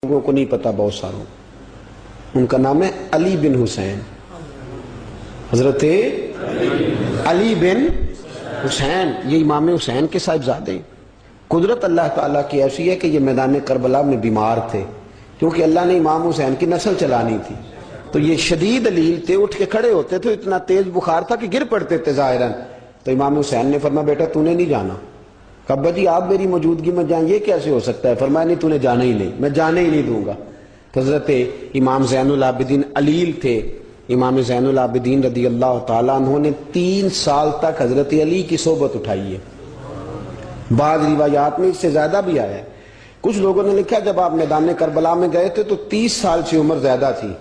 لوگوں کو نہیں پتا، بہت ساروں ان کا نام ہے علی بن حسین، حضرت علی بن حسین، یہ امام حسین کے صاحبزادے ہیں۔ قدرت اللہ تعالیٰ کی ایسی ہے کہ یہ میدان کربلا میں بیمار تھے، کیونکہ اللہ نے امام حسین کی نسل چلانی تھی، تو یہ شدید علیل تھے، اٹھ کے کھڑے ہوتے تھے، اتنا تیز بخار تھا کہ گر پڑتے تھے ظاہراً۔ تو امام حسین نے فرمایا بیٹا تو نے نہیں جانا۔ کہا جی آپ میری موجودگی میں جائیں، یہ کیسے ہو سکتا ہے؟ فرمایا نہیں تو نے جانا ہی نہیں، میں جانے ہی نہیں دوں گا۔ تو حضرت امام زین العابدین علیل تھے، امام زین العابدین رضی اللہ تعالیٰ عنہ نے 3 سال تک حضرت علی کی صحبت اٹھائی ہے۔ بعض روایات میں اس سے زیادہ بھی آیا ہے۔ کچھ لوگوں نے لکھا جب آپ میدان کربلا میں گئے تھے تو 30 سال سے عمر زیادہ تھی،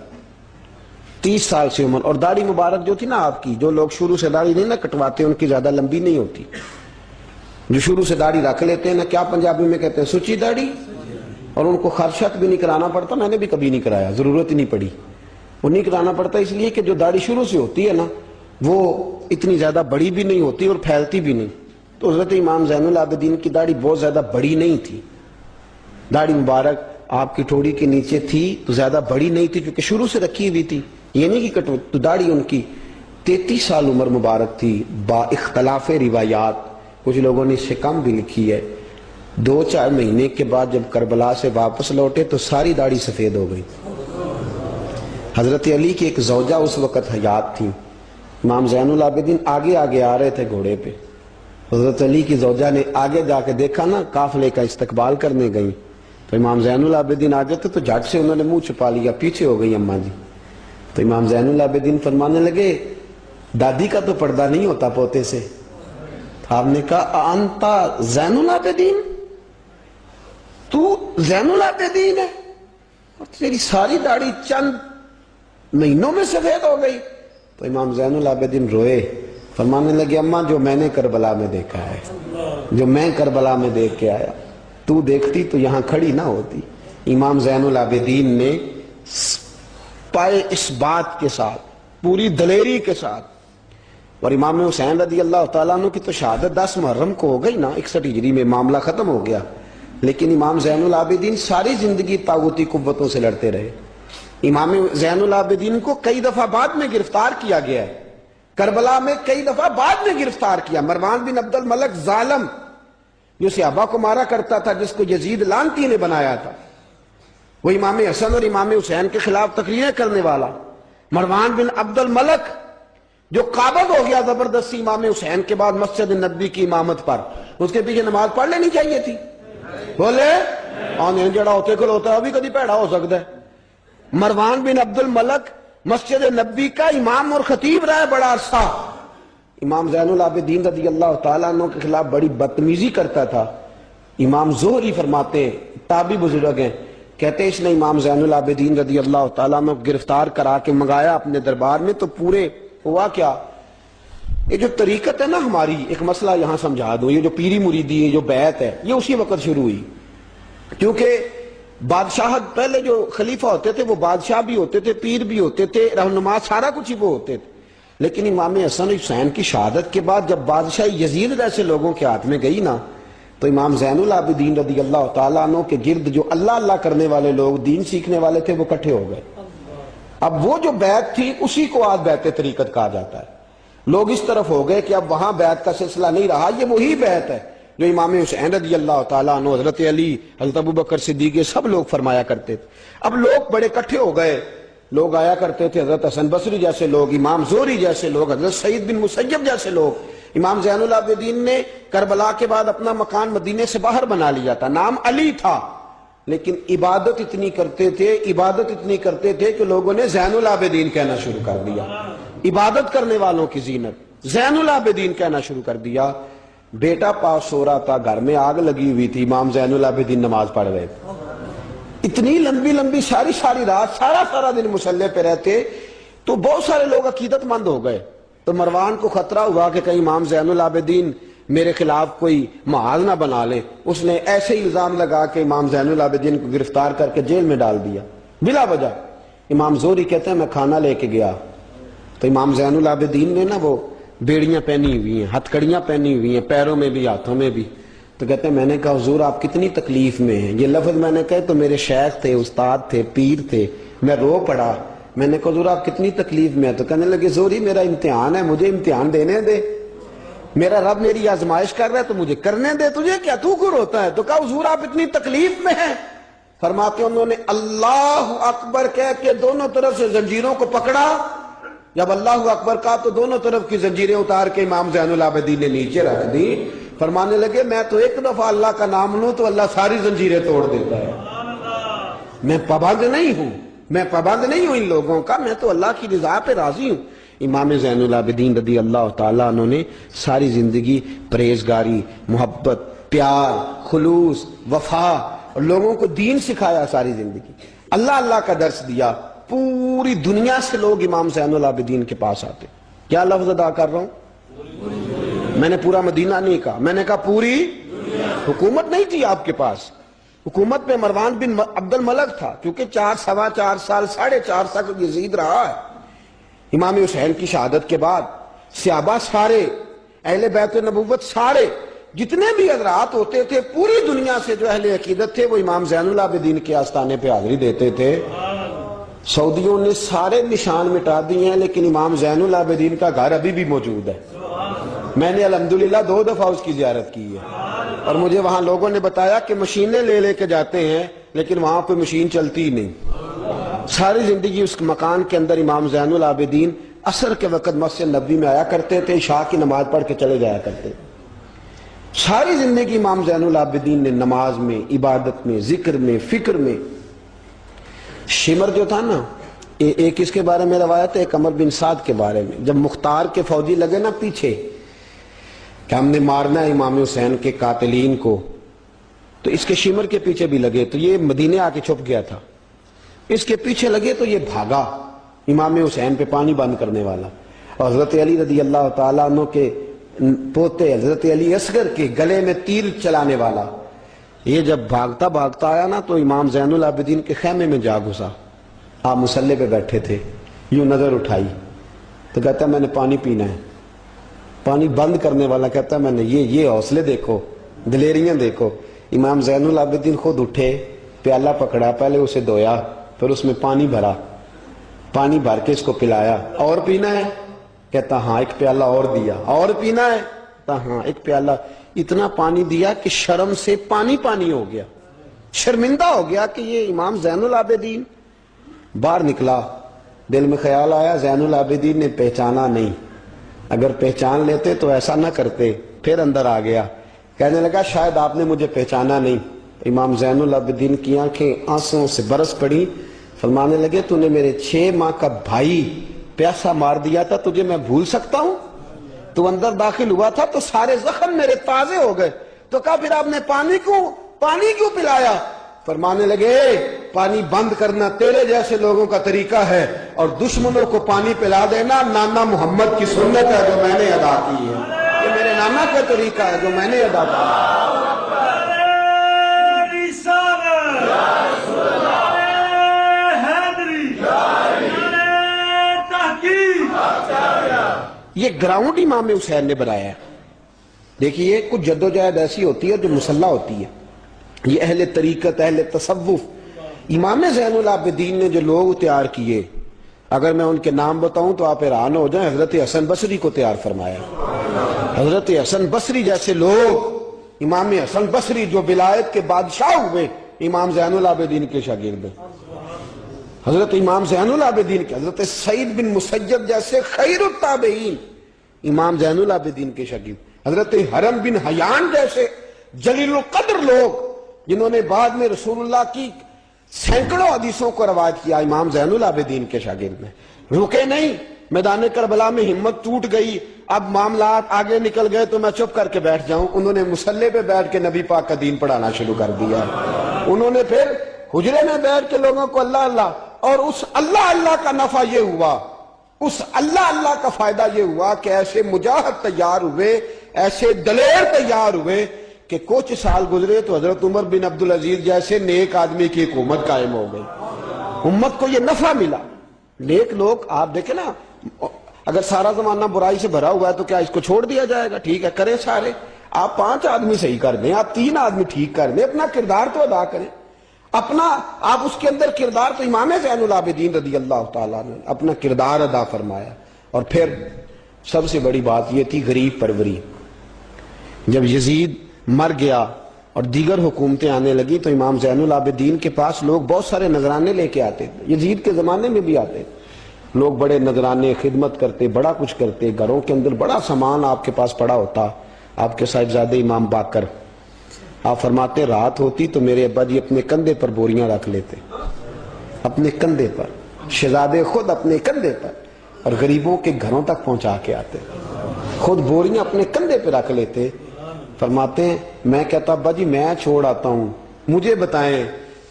30 سال سے عمر، اور داڑھی مبارک جو تھی نا آپ کی، جو لوگ شروع سے داڑھی نہیں نہ کٹواتے ان کی زیادہ لمبی نہیں ہوتی، جو شروع سے داڑھی رکھ لیتے ہیں نا، کیا پنجابی میں کہتے ہیں، سچی داڑھی، اور ان کو خرشت بھی نہیں کرانا پڑتا، میں نے بھی کبھی نہیں کرایا، ضرورت ہی نہیں پڑی، وہ نہیں کرانا پڑتا اس لیے کہ جو داڑھی شروع سے ہوتی ہے نا وہ اتنی زیادہ بڑی بھی نہیں ہوتی اور پھیلتی بھی نہیں۔ تو حضرت امام زین العابدین کی داڑھی بہت زیادہ بڑی نہیں تھی، داڑھی مبارک آپ کی ٹھوڑی کے نیچے تھی تو زیادہ بڑی نہیں تھی کیونکہ شروع سے رکھی ہوئی تھی، یہ نہیں کہ کٹو، تو داڑھی ان کی 33 سال عمر مبارک تھی، با اختلاف روایات، کچھ لوگوں نے اس سے کم بھی لکھی ہے۔ 2-4 مہینے کے بعد جب کربلا سے واپس لوٹے تو ساری داڑھی سفید ہو گئی۔ حضرت علی کی ایک زوجہ اس وقت حیات تھی، امام زین العابدین آگے آگے آ رہے تھے گھوڑے پہ، حضرت علی کی زوجہ نے آگے جا کے دیکھا نا، قافلے کا استقبال کرنے گئی، تو امام زین العابدین آگے تھے تو جھٹ سے انہوں نے منہ چھپا لیا، پیچھے ہو گئی اماں جی۔ تو امام زین العابدین فرمانے لگے دادی کا تو پردہ نہیں ہوتا پوتے سے۔ آپ نے کہا انتا زین العابدین، تو زین العابدین ہے اور تیری ساری داڑھی چند مہینوں میں سفید ہو گئی؟ تو امام زین العابدین روئے، فرمانے لگے اماں جو میں نے کربلا میں دیکھا ہے، جو میں کربلا میں دیکھ کے آیا، تو دیکھتی تو یہاں کھڑی نہ ہوتی۔ امام زین العابدین نے پائے اس بات کے ساتھ، پوری دلیری کے ساتھ، اور امام حسین رضی اللہ تعالیٰ عنہ کی تو شہادت 10 محرم کو ہو گئی نا، 61 ہجری میں معاملہ ختم ہو گیا، لیکن امام زین العابدین ساری زندگی طاغوتی قوتوں سے لڑتے رہے۔ امام زین العابدین کو کئی دفعہ بعد میں گرفتار کیا گیا ہے، کربلا میں کئی دفعہ بعد میں گرفتار کیا۔ مروان بن عبد الملک ظالم جو صحابہ کو مارا کرتا تھا، جس کو یزید لعنتی نے بنایا تھا، وہ امام حسن اور امام حسین کے خلاف تقریریں کرنے والا مروان بن عبد الملک جو قابض ہو گیا زبردستی امام حسین کے بعد مسجد نبی کی امامت پر، اس کے پیچھے نماز پڑھ لینی چاہیے تھی، بولے آنے جڑا ہوتے کھلوتا ہے ابھی کدی پیڑا ہو سکتا ہے۔ مروان بن عبد الملک مسجد نبی کا امام اور خطیب رہا ہے بڑا عرصہ، امام زین العابدین رضی اللہ تعالیٰ عنہ کے خلاف بڑی بدتمیزی کرتا تھا۔ امام زہری فرماتے ہیں، تابعی بزرگ ہیں، کہتے ہیں اس نے امام زین العابدین رضی اللہ تعالیٰ عنہ گرفتار کرا کے منگایا اپنے دربار میں، تو پورے ہوا کیا، یہ جو طریقت ہے نا ہماری، ایک مسئلہ یہاں سمجھا دو، یہ جو پیری مریدی ہے، جو بیعت ہے، یہ اسی وقت شروع ہوئی، کیونکہ بادشاہت پہلے جو خلیفہ ہوتے تھے وہ بادشاہ بھی ہوتے تھے، پیر بھی ہوتے تھے، رہنما، سارا کچھ ہی وہ ہوتے تھے، لیکن امام حسن حسین کی شہادت کے بعد جب بادشاہی یزید جیسے لوگوں کے ہاتھ میں گئی نا، تو امام زین العابدین رضی اللہ تعالیٰ عنہ کے گرد جو اللہ اللہ کرنے والے لوگ، دین سیکھنے والے تھے، وہ اکٹھے ہو گئے۔ اب وہ جو بیعت تھی اسی کو آج بیعت طریقت کہا جاتا ہے۔ لوگ اس طرف ہو گئے کہ اب وہاں بیعت کا سلسلہ نہیں رہا، یہ وہی بیعت ہے جو امام حسین رضی اللہ تعالیٰ عنہ، حضرت علی، حضرت ابوبکر صدیق، سب لوگ فرمایا کرتے تھے۔ اب لوگ بڑے اکٹھے ہو گئے، لوگ آیا کرتے تھے، حضرت حسن بصری جیسے لوگ، امام زہری جیسے لوگ، حضرت سعید بن مسیب جیسے لوگ۔ امام زین العابدین نے کربلا کے بعد اپنا مکان مدینے سے باہر بنا لیا تھا، نام علی تھا، لیکن عبادت اتنی کرتے تھے کہ لوگوں نے زین العابدین کہنا شروع کر دیا، عبادت کرنے والوں کی زینت زین العابدین کہنا شروع کر دیا۔ بیٹا پاس سو رہا تھا، گھر میں آگ لگی ہوئی تھی، امام زین العابدین نماز پڑھ رہے تھے، اتنی لمبی لمبی ساری رات سارا دن مصلی پہ رہتے، تو بہت سارے لوگ عقیدت مند ہو گئے۔ تو مروان کو خطرہ ہوا کہ کہیں امام زین العابدین میرے خلاف کوئی محاذ نہ بنا لیں، اس نے ایسے ہی الزام لگا کہ امام زین العابدین کو گرفتار کر کے جیل میں ڈال دیا بلا وجہ۔ امام زہری کہتے ہیں میں کھانا لے کے گیا تو امام زین العابدین نے نا وہ بیڑیاں پہنی ہوئی ہیں، ہتھ کڑیاں پہنی ہوئی ہیں، پیروں میں بھی ہاتھوں میں بھی، تو کہتے ہیں میں نے کہا حضور آپ کتنی تکلیف میں ہیں. یہ لفظ میں نے کہے تو میرے شیخ تھے، استاد تھے، پیر تھے، میں رو پڑا. میں نے کہا حضور آپ کتنی تکلیف میں ہیں؟ تو کہنے لگے زوری میرا امتحان ہے، مجھے امتحان دینے دے، میرا رب میری آزمائش کر رہا ہے تو مجھے کرنے دے، تجھے کیا، تو کیوں روتا ہے؟ تو کہا حضور آپ اتنی تکلیف میں ہیں. فرماتے انہوں نے اللہ اکبر کہہ کے دونوں طرف سے زنجیروں کو پکڑا. جب اللہ اکبر کہا تو دونوں طرف کی زنجیریں اتار کے امام زین العابدین نے نیچے رکھ دی. فرمانے لگے میں تو ایک دفعہ اللہ کا نام لوں تو اللہ ساری زنجیریں توڑ دیتا ہے. میں پابند نہیں ہوں، میں پابند نہیں ہوں ان لوگوں کا، میں تو اللہ کی رضا پہ راضی ہوں. امام زین العابدین رضی اللہ تعالیٰ عنہ نے ساری زندگی پرہیزگاری، محبت، پیار، خلوص، وفا اور لوگوں کو دین سکھایا. ساری زندگی اللہ اللہ کا درس دیا. پوری دنیا سے لوگ امام زین العابدین کے پاس آتے. کیا لفظ ادا کر رہا ہوں؟ میں نے پورا مدینہ نہیں کہا، میں نے کہا پوری حکومت نہیں تھی آپ کے پاس. حکومت میں مروان بن عبد الملک تھا، کیونکہ 4 سال 4.5 سال یزید رہا ہے. امام حسین کی شہادت کے بعد صحابہ سارے، اہل بیت نبوت سارے، جتنے بھی حضرات ہوتے تھے پوری دنیا سے جو اہل عقیدت تھے وہ امام زین العابدین کے آستانے پہ حاضری دیتے تھے. سعودیوں نے سارے نشان مٹا دیے ہیں لیکن امام زین العابدین کا گھر ابھی بھی موجود ہے. میں نے الحمدللہ 2 دفعہ اس کی زیارت کی ہے اور مجھے وہاں لوگوں نے بتایا کہ مشینیں لے کے جاتے ہیں لیکن وہاں کوئی مشین چلتی ہی نہیں. ساری زندگی اس مکان کے اندر امام زین العابدین عصر کے وقت مسجد نبوی میں آیا کرتے تھے، عشاء کی نماز پڑھ کے چلے جایا کرتے. ساری زندگی امام زین العابدین نے نماز میں، عبادت میں، ذکر میں، فکر میں. شمر جو تھا نا، ایک اس کے بارے میں روایت ہے، ایک عمر بن سعد کے بارے میں. جب مختار کے فوجی لگے نا پیچھے کہ ہم نے مارنا ہے امام حسین کے قاتلین کو، تو اس کے شمر کے پیچھے بھی لگے تو یہ مدینے آ کے چھپ گیا تھا. اس کے پیچھے لگے تو یہ بھاگا، امام حسین پہ پانی بند کرنے والا. اور حضرت علی رضی اللہ تعالیٰ عنہ کے پوتے حضرت علی اصغر کے گلے میں تیر چلانے والا، یہ جب بھاگتا بھاگتا آیا نا تو امام زین العابدین کے خیمے میں جا گھسا. آپ مصلے پہ بیٹھے تھے، یوں نظر اٹھائی تو کہتا ہے میں نے پانی پینا ہے. پانی بند کرنے والا کہتا ہے میں نے یہ حوصلے دیکھو، دلیریاں دیکھو. امام زین العابدین خود اٹھے، پیالہ پکڑا، پہلے اسے دھویا، پھر اس میں پانی بھرا، پانی بھر کے اس کو پلایا. اور پینا ہے؟ کہتا ہاں. ایک پیالہ اور دیا. اور پینا ہے؟ کہتا ہاں. ایک پیالہ. اتنا پانی دیا کہ شرم سے پانی پانی ہو گیا، شرمندہ ہو گیا کہ یہ امام زین العابدین. باہر نکلا، دل میں خیال آیا زین العابدین نے پہچانا نہیں، اگر پہچان لیتے تو ایسا نہ کرتے. پھر اندر آ گیا، کہنے لگا شاید آپ نے مجھے پہچانا نہیں. امام زین العابدین کی آنکھیں آنسوں سے برس پڑی. فرمانے لگے تو نے میرے 6 ماہ کا بھائی پیاسا مار دیا تھا، تجھے میں بھول سکتا ہوں؟ تو اندر داخل ہوا تھا تو سارے زخم میرے تازے ہو گئے. تو کہا پھر آپ نے پانی کیوں پلایا؟ فرمانے لگے پانی بند کرنا تیرے جیسے لوگوں کا طریقہ ہے اور دشمنوں کو پانی پلا دینا نانا محمد کی سنت ہے جو میں نے ادا کی ہے. یہ میرے نانا کا طریقہ ہے جو میں نے ادا کیا. یہ گراؤنڈ امام حسین نے بنایا ہے. دیکھیے کچھ جدوجہد ایسی ہوتی ہے جو مسلح ہوتی ہے. یہ اہل طریقت، اہل تصوف، امام زین العابدین نے جو لوگ تیار کیے، اگر میں ان کے نام بتاؤں تو آپ حیران ہو جائیں. حضرت حسن بصری کو تیار فرمایا. حضرت حسن بصری جیسے لوگ، امام حسن بصری جو ولایت کے بادشاہ ہوئے، امام زین العابدین کے شاگرد. حضرت امام زین العابدین کے، حضرت سعید بن مسیب جیسے خیر التابعین امام زین العابدین کے شاگرد. حضرت حرم بن حیان جیسے جلیل القدر لوگ جنہوں نے بعد میں رسول اللہ کی سینکڑوں حدیثوں کو روایت کیا، امام زین العابدین کے شاگرد میں. رکے نہیں، میدان کربلا میں ہمت ٹوٹ گئی، اب معاملات آگے نکل گئے تو میں چپ کر کے بیٹھ جاؤں. انہوں نے مصلے پہ بیٹھ کے نبی پاک کا دین پڑھانا شروع کر دیا. انہوں نے پھر حجرے میں بیٹھ کے لوگوں کو اللہ اللہ، اور اس اللہ اللہ کا نفع یہ ہوا، اس اللہ اللہ کا فائدہ یہ ہوا کہ ایسے مجاہد تیار ہوئے، ایسے دلیر تیار ہوئے کہ کچھ سال گزرے تو حضرت عمر بن عبدالعزیز جیسے نیک آدمی کی حکومت قائم ہو گئی. امت کو یہ نفع ملا. نیک لوگ آپ دیکھیں نا، اگر سارا زمانہ برائی سے بھرا ہوا ہے تو کیا اس کو چھوڑ دیا جائے گا؟ ٹھیک ہے کریں سارے. آپ 5 آدمی صحیح کر دیں، آپ 3 آدمی ٹھیک کر دیں، اپنا کردار تو ادا کریں، اپنا آپ اس کے اندر کردار، تو امام زین العابدین رضی اللہ تعالیٰ نے اپنا کردار ادا فرمایا. اور پھر سب سے بڑی بات یہ تھی غریب پروری. جب یزید مر گیا اور دیگر حکومتیں آنے لگی تو امام زین العابدین کے پاس لوگ بہت سارے نذرانے لے کے آتے تھے. یزید کے زمانے میں بھی آتے تھے لوگ، بڑے نذرانے، خدمت کرتے، بڑا کچھ کرتے، گھروں کے اندر بڑا سامان آپ کے پاس پڑا ہوتا. آپ کے صاحبزادے امام باقر، آپ فرماتے رات ہوتی تو میرے ابا جی اپنے کندھے پر بوریاں رکھ لیتے، اپنے کندھے پر، شہزادے خود اپنے کندھے پر، اور غریبوں کے گھروں تک پہنچا کے آتے، خود بوریاں اپنے کندھے پہ رکھ لیتے. فرماتے ہیں میں کہتا ابا جی میں چھوڑ آتا ہوں، مجھے بتائیں.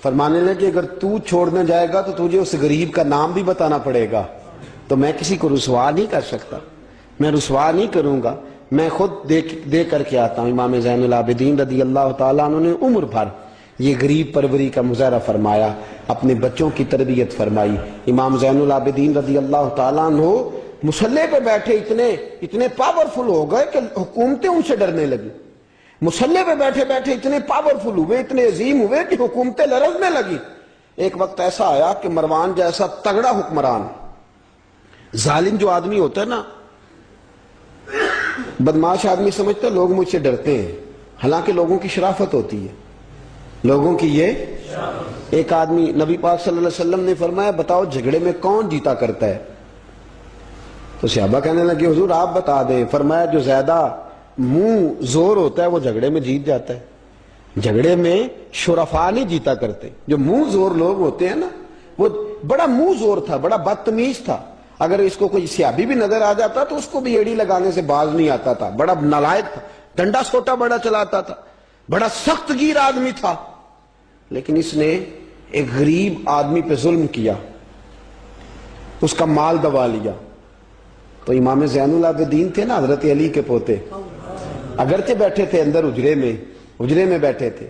فرمانے لگے اگر تو چھوڑنے جائے گا تو تجھے اس غریب کا نام بھی بتانا پڑے گا، تو میں کسی کو رسوا نہیں کر سکتا، میں رسوا نہیں کروں گا، میں خود دے کر کے آتا ہوں. امام زین العابدین رضی اللہ تعالیٰ عنہ نے عمر بھر یہ غریب پروری کا مظاہرہ فرمایا، اپنے بچوں کی تربیت فرمائی. امام زین العابدین رضی اللہ تعالیٰ عنہ مصلی پہ بیٹھے اتنے پاورفل ہو گئے کہ حکومتیں ان سے ڈرنے لگی. مصلی پہ بیٹھے بیٹھے اتنے پاورفل ہوئے، اتنے عظیم ہوئے کہ حکومتیں لرزنے لگی. ایک وقت ایسا آیا کہ مروان جیسا تگڑا حکمران، ظالم جو آدمی ہوتا ہے نا، بدماش آدمی سمجھتا ہے لوگ مجھ سے ڈرتے ہیں، حالانکہ لوگوں کی شرافت ہوتی ہے، لوگوں کی یہ. ایک آدمی، نبی پاک صلی اللہ علیہ وسلم نے فرمایا بتاؤ جھگڑے میں کون جیتا کرتا ہے؟ تو صحابہ کہنے لگے حضور آپ بتا دیں. فرمایا جو زیادہ منہ زور ہوتا ہے وہ جھگڑے میں جیت جاتا ہے. جھگڑے میں شرفا نہیں جیتا کرتے، جو منہ زور لوگ ہوتے ہیں نا، وہ بڑا منہ زور تھا، بڑا بدتمیز تھا. اگر اس کو کوئی سیابی بھی نظر آ جاتا تو اس کو بھی ایڑی لگانے سے باز نہیں آتا تھا. بڑا نالائق تھا، ڈنڈا سوٹا بڑا چلاتا تھا، بڑا سخت گیر آدمی تھا. لیکن اس نے ایک غریب آدمی پہ ظلم کیا، اس کا مال دبا لیا. تو امام زین العابدین تھے نا، حضرت علی کے پوتے، اگرچہ بیٹھے تھے اندر حجرے میں بیٹھے تھے،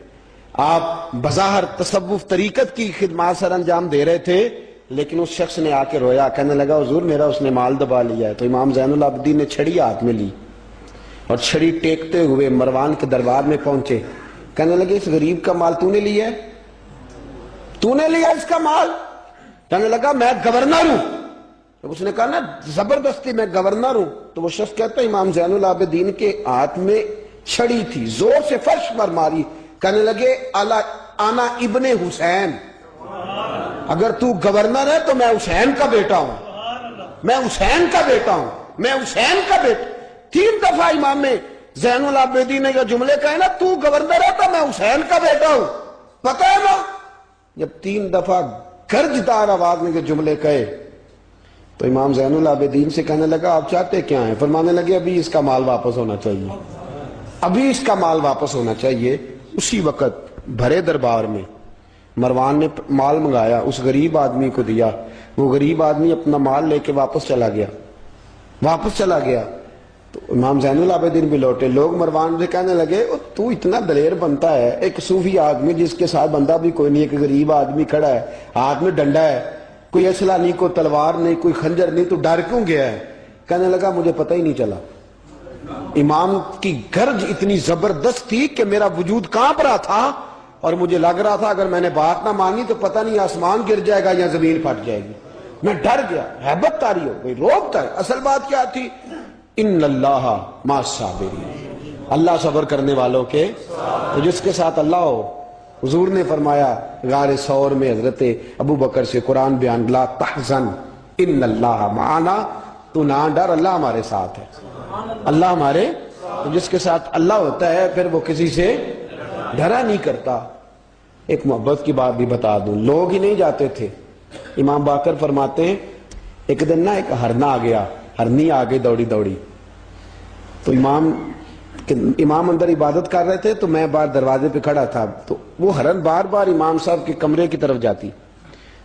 آپ بظاہر تصوف طریقت کی خدمات سر انجام دے رہے تھے، لیکن اس شخص نے آ کے رویا، کہنے لگا حضور میرا اس نے مال دبا لیا ہے. تو امام زین العابدین نے چھڑی ہاتھ میں لی اور چھڑی ٹیکتے ہوئے مروان کے دربار میں پہنچے. کہنے لگے اس غریب کا مال تو نے لیا ہے؟ تو نے لیا اس کا مال؟ کہنے لگا میں گورنر ہوں. اس نے کہا نا زبردستی میں گورنر ہوں. تو وہ شخص کہتا ہے امام زین العابدین کے ہاتھ میں چھڑی تھی، زور سے فرش پر ماری. کہنے لگے انا ابن حسین، اگر تو گورنر ہے تو میں حسین کا بیٹا ہوں، میں حسین کا بیٹا ہوں، میں حسین کا بیٹا. 3 دفعہ امام زین العابدین نے یہ جملے کہے نا، تو گورنر ہے تو میں حسین کا بیٹا ہوں. پتہ ہے نا جب 3 دفعہ گرجدار آواز میں یہ جملے کہے تو امام زین العابدین سے کہنے لگا آپ چاہتے کیا ہیں؟ فرمانے لگے ابھی اس کا مال واپس ہونا چاہیے، ابھی اس کا مال واپس ہونا چاہیے. اسی وقت بھرے دربار میں مروان نے مال منگایا، اس غریب آدمی کو دیا. وہ غریب آدمی اپنا مال لے کے واپس چلا گیا. تو امام زین العابدین بھی لوٹے. لوگ مروان سے کہنے لگے تو اتنا دلیر بنتا ہے، ایک صوفی آدمی جس کے ساتھ بندہ بھی کوئی نہیں، ایک غریب آدمی کھڑا ہے، ہاتھ میں ڈنڈا ہے، کوئی اسلحہ نہیں، کوئی تلوار نہیں، کوئی خنجر نہیں، تو ڈر کیوں گیا ہے؟ کہنے لگا مجھے پتہ ہی نہیں چلا. امام کی گرج اتنی زبردست تھی کہ میرا وجود کانپ رہا تھا اور مجھے لگ رہا تھا اگر میں نے بات نہ مانی تو پتہ نہیں آسمان گر جائے گا یا زمین پھٹ جائے گی. میں ڈر گیا، ہیبت طاری ہو گئی، روب تھا. اصل بات کیا تھی؟ ان اللہ مع الصابرین، اللہ صبر کرنے والوں کے، تو جس کے ساتھ اللہ ہو. حضور نے فرمایا غار ثور میں حضرت ابو بکر سے قرآن بیان، لا تحزن ان اللہ معنا، تو نہ ڈر، اللہ ہمارے ساتھ ہے، اللہ ہمارے. تو جس کے ساتھ اللہ ہوتا ہے پھر وہ کسی سے ڈرا نہیں کرتا. ایک محبت کی بات بھی بتا دوں، لوگ ہی نہیں جاتے تھے. امام باقر فرماتے ہیں ایک دن نا ایک ہرنا آ گیا، ہرنی آ گئی دوڑی دوڑی. تو امام اندر عبادت کر رہے تھے تو میں باہر دروازے پہ کھڑا تھا. تو وہ ہرن بار بار امام صاحب کے کمرے کی طرف جاتی.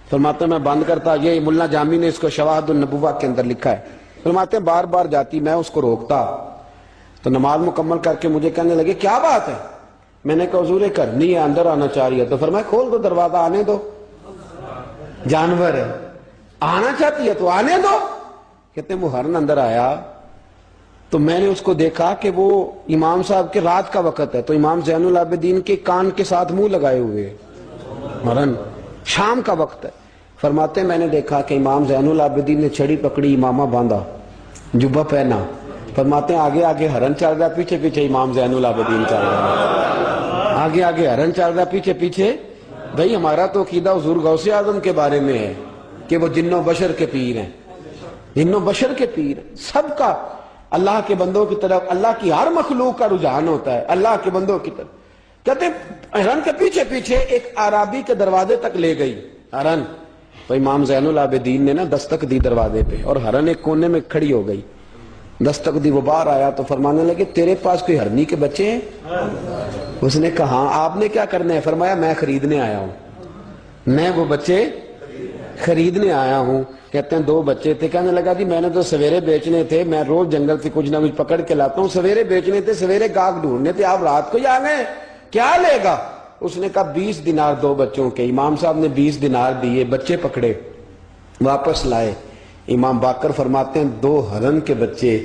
فرماتے ہیں میں بند کرتا، یہ ملا جامی نے اس کو شواہد النبوہ کے اندر لکھا ہے. فرماتے ہیں بار بار جاتی، میں اس کو روکتا. تو نماز مکمل کر کے مجھے کہنے لگے کیا بات ہے؟ میں نے کہا حضور کرنی ہے، اندر آنا چاہ رہی ہے. تو فرمایا کھول دو دروازہ، آنے دو، جانور ہے، آنا چاہتی ہے تو آنے دو. کہتے ہیں وہ ہرن اندر آیا تو میں نے اس کو دیکھا کہ وہ امام صاحب کے رات کا وقت ہے، تو امام زین العابدین کے کان کے ساتھ منہ لگائے ہوئے، مرن شام کا وقت ہے۔ فرماتے ہیں میں نے دیکھا کہ امام زین العابدین نے چھڑی پکڑی، امامہ باندھا، جبہ پہنا، فرماتے ہیں آگے آگے ہرن چل رہا، پیچھے پیچھے امام زین العابدین چل رہا، آگے آگے ہرن چل رہا، پیچھے پیچھے۔ بھئی ہمارا تو عقیدہ حضور غوث اعظم کے بارے میں ہے کہ وہ جن و بشر کے پیر ہیں، جن و بشر کے پیر، سب کا اللہ کے بندوں کی طرف، اللہ کی ہر مخلوق کا رجحان ہوتا ہے اللہ کے بندوں کی طرف۔ کہتے ہیں ہرن کے پیچھے پیچھے ایک عرابی کے دروازے تک لے گئی ہرن، تو امام زین العابدین نے نا دستک دی دروازے پہ، اور ہرن ایک کونے میں کھڑی ہو گئی، دستک دی، وہ باہر آیا تو فرمانے لگے تیرے پاس کوئی ہرنی کے بچے ہیں؟ اس نے کہا ہاں، آپ نے کیا کرنا ہے؟ فرمایا میں خریدنے آیا ہوں، میں وہ بچے خریدنے آیا ہوں۔ کہتے ہیں 2 بچے تھے، کہنے لگا جی میں نے تو سویرے بیچنے تھے، میں روز جنگل سے کچھ نہ کچھ پکڑ کے لاتا ہوں، سویرے بیچنے تھے، سویرے گاہک ڈھونڈنے تھے، آپ رات کو ہی آ گئے، کیا لے گا؟ اس نے کہا 20 دینار 2 بچوں کے۔ امام صاحب نے 20 دینار دیے، بچے پکڑے، واپس لائے۔ امام باقر فرماتے ہیں 2 ہرن کے بچے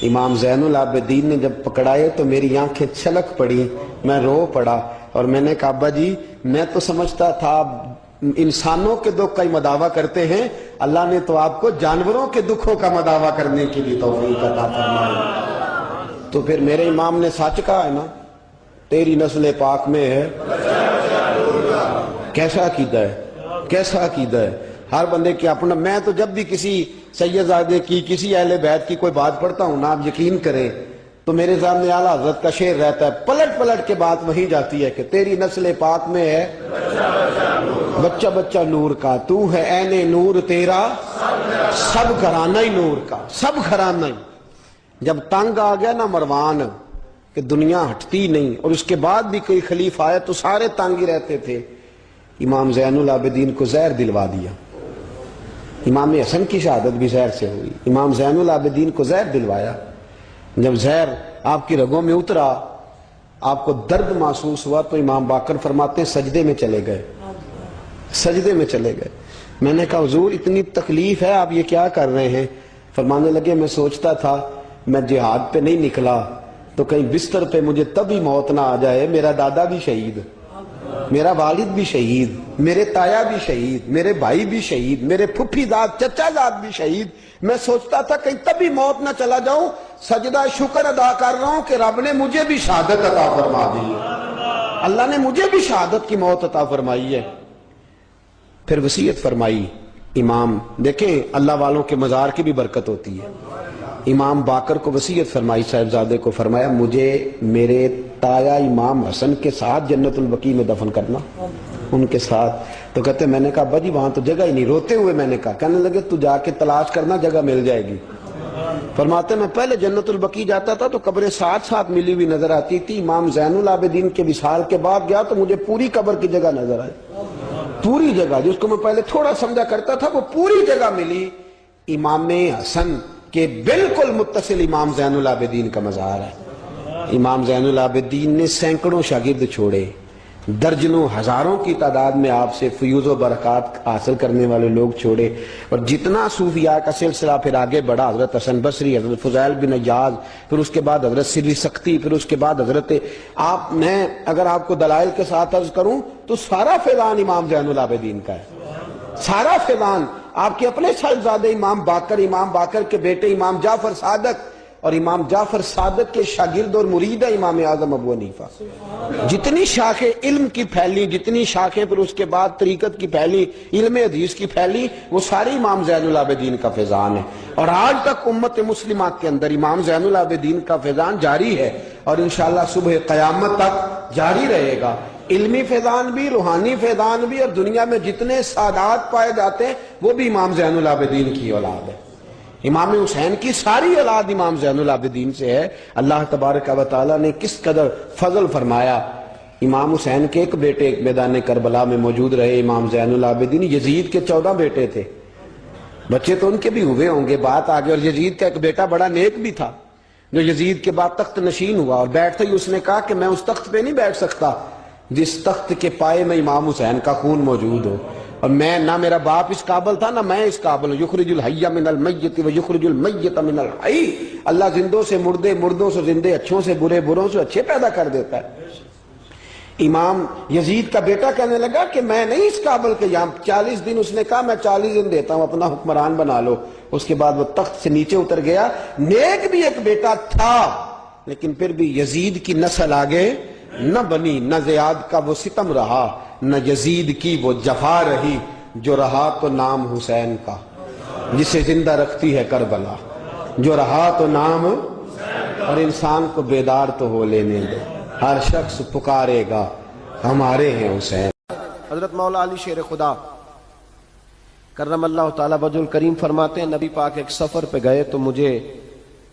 امام زین العابدین نے جب پکڑائے تو میری آنکھیں چھلک پڑی، میں رو پڑا، اور میں نے کہا ابا جی میں تو سمجھتا تھا انسانوں کے دکھ کا ہی مداوع کرتے ہیں، اللہ نے تو آپ کو جانوروں کے دکھوں کا مداوع کرنے کی بھی توفیق عطا فرمائی۔ تو پھر میرے امام نے سچ کہا ہے نا، تیری نسل پاک میں ہے۔ کیسا عقیدہ ہے، کیسا عقیدہ ہے، ہر بندے کی اپنا۔ میں تو جب بھی کسی سیدزادے کی، کسی اہل بیت کی کوئی بات پڑھتا ہوں نا، آپ یقین کریں تو میرے سامنے اعلیٰ حضرت کا شعر رہتا ہے، پلٹ پلٹ کے بات وہیں جاتی ہے کہ تیری نسل پاک میں ہے بچہ بچہ نور کا، تو ہے عین نور تیرا سب گھرانہ ہی نور کا، سب گھرانہ ہی۔ جب تنگ آ گیا نا مروان کہ دنیا ہٹتی نہیں، اور اس کے بعد بھی کوئی خلیفہ آئے تو سارے تنگ ہی رہتے تھے، امام زین العابدین کو زہر دلوا دیا۔ امام حسن کی شہادت بھی زہر سے ہوئی، امام زین العابدین کو زہر دلوایا۔ جب زہر آپ کی رگوں میں اترا، آپ کو درد محسوس ہوا، تو امام باقر فرماتے ہیں سجدے میں چلے گئے، سجدے میں چلے گئے۔ میں نے کہا حضور اتنی تکلیف ہے، آپ یہ کیا کر رہے ہیں؟ فرمانے لگے میں سوچتا تھا میں جہاد پہ نہیں نکلا تو کہیں بستر پہ مجھے تبھی موت نہ آ جائے، میرا دادا بھی شہید، میرا والد بھی شہید، میرے تایا بھی شہید، میرے بھائی بھی شہید، میرے پھپھی داد چچا داد بھی شہید، میں سوچتا تھا کہیں تبھی موت نہ چلا جاؤں، سجدہ شکر ادا کر رہا ہوں کہ رب نے مجھے بھی شہادت عطا فرما دی ہے، اللہ نے مجھے بھی شہادت کی موت عطا فرمائی ہے۔ پھر وصیت فرمائی امام، دیکھیں اللہ والوں کے مزار کی بھی برکت ہوتی ہے۔ امام باقر کو وصیت فرمائی صاحبزادے کو، فرمایا مجھے میرے تایا امام حسن کے ساتھ جنت البقیع میں دفن کرنا، ان کے ساتھ۔ تو کہتے میں نے کہا ابا جی وہاں تو جگہ ہی نہیں، روتے ہوئے میں نے کہا، کہنے لگے تو جا کے تلاش کرنا، جگہ مل جائے گی۔ فرماتے میں پہلے جنت البقیع جاتا تھا تو قبریں ساتھ ساتھ ملی ہوئی نظر آتی تھی، امام زین العابدین کے وصال کے بعد گیا تو مجھے پوری قبر کی جگہ نظر آئی، پوری جگہ جس کو میں پہلے تھوڑا سمجھا کرتا تھا وہ پوری جگہ ملی۔ امام حسن کے بالکل متصل امام زین العابدین کا مزار ہے۔ امام زین العابدین نے سینکڑوں شاگرد چھوڑے، درجنوں ہزاروں کی تعداد میں آپ سے فیوز و برکات حاصل کرنے والے لوگ چھوڑے، اور جتنا صوفیاء کا سلسلہ پھر آگے بڑھا، حضرت حسن بصری، حضرت فضیل بن عیاض، پھر اس کے بعد حضرت سری سختی، پھر اس کے بعد حضرت میں اگر آپ کو دلائل کے ساتھ عرض کروں تو سارا فیضان امام زین العابدین کا ہے، سارا فیضان آپ کے اپنے صاحبزادے امام باقر کے بیٹے امام جعفر صادق، اور امام جعفر صادق کے شاگرد اور مرید ہے امام اعظم ابو حنیفہ۔ جتنی شاخیں علم کی پھیلی، جتنی شاخیں پھر اس کے بعد طریقت کی پھیلی، علم حدیث کی پھیلی، وہ ساری امام زین العابدین کا فیضان ہے، اور آج تک امت مسلمہ کے اندر امام زین العابدین کا فیضان جاری ہے، اور انشاءاللہ صبح قیامت تک جاری رہے گا۔ علمی فیضان بھی، روحانی فیضان بھی، اور دنیا میں جتنے سعادات پائے جاتے ہیں وہ بھی امام زین العابدین کی اولاد ہے۔ امام حسین کی ساری اولاد امام زین العابدین سے ہے۔ اللہ تبارک و تعالیٰ نے کس قدر فضل فرمایا۔ امام حسین کے ایک بیٹے ایک میدان کربلا میں موجود رہے، امام زین العابدین۔ یزید کے 14 بیٹے تھے، بچے تو ان کے بھی ہوئے ہوں گے، بات آگے۔ اور یزید کا ایک بیٹا بڑا نیک بھی تھا جو یزید کے بعد تخت نشین ہوا، اور بیٹھتے ہی اس نے کہا کہ میں اس تخت پہ نہیں بیٹھ سکتا جس تخت کے پائے میں امام حسین کا خون موجود ہو۔ اور میں نہ میرا باپ اس قابل تھا نہ میں اس قابل ہوں. یخرج الحی من المیت و یخرج المیت من الحی. اللہ زندوں سے مردے، مردوں سے زندے، اچھوں سے برے، بروں سے اچھے پیدا کر دیتا ہے. امام یزید کا بیٹا کہنے لگا کہ میں نہیں اس قابل کہ یہاں 40 دن اس نے کہا میں 40 دن دیتا ہوں، اپنا حکمران بنا لو. اس کے بعد وہ تخت سے نیچے اتر گیا. نیک بھی ایک بیٹا تھا لیکن پھر بھی یزید کی نسل آگے نہ بنی. نہ زیاد کا وہ ستم رہا نہ یزید کی وہ جفا رہی. جو رہا تو نام حسین کا جسے زندہ رکھتی ہے کربلا. جو رہا تو نام، اور انسان کو بیدار تو ہو لینے دے. ہر شخص پکارے گا ہمارے ہیں حسین. حضرت مولا علی شیر خدا کرم اللہ تعالیٰ وجہ الکریم فرماتے ہیں نبی پاک ایک سفر پہ گئے تو مجھے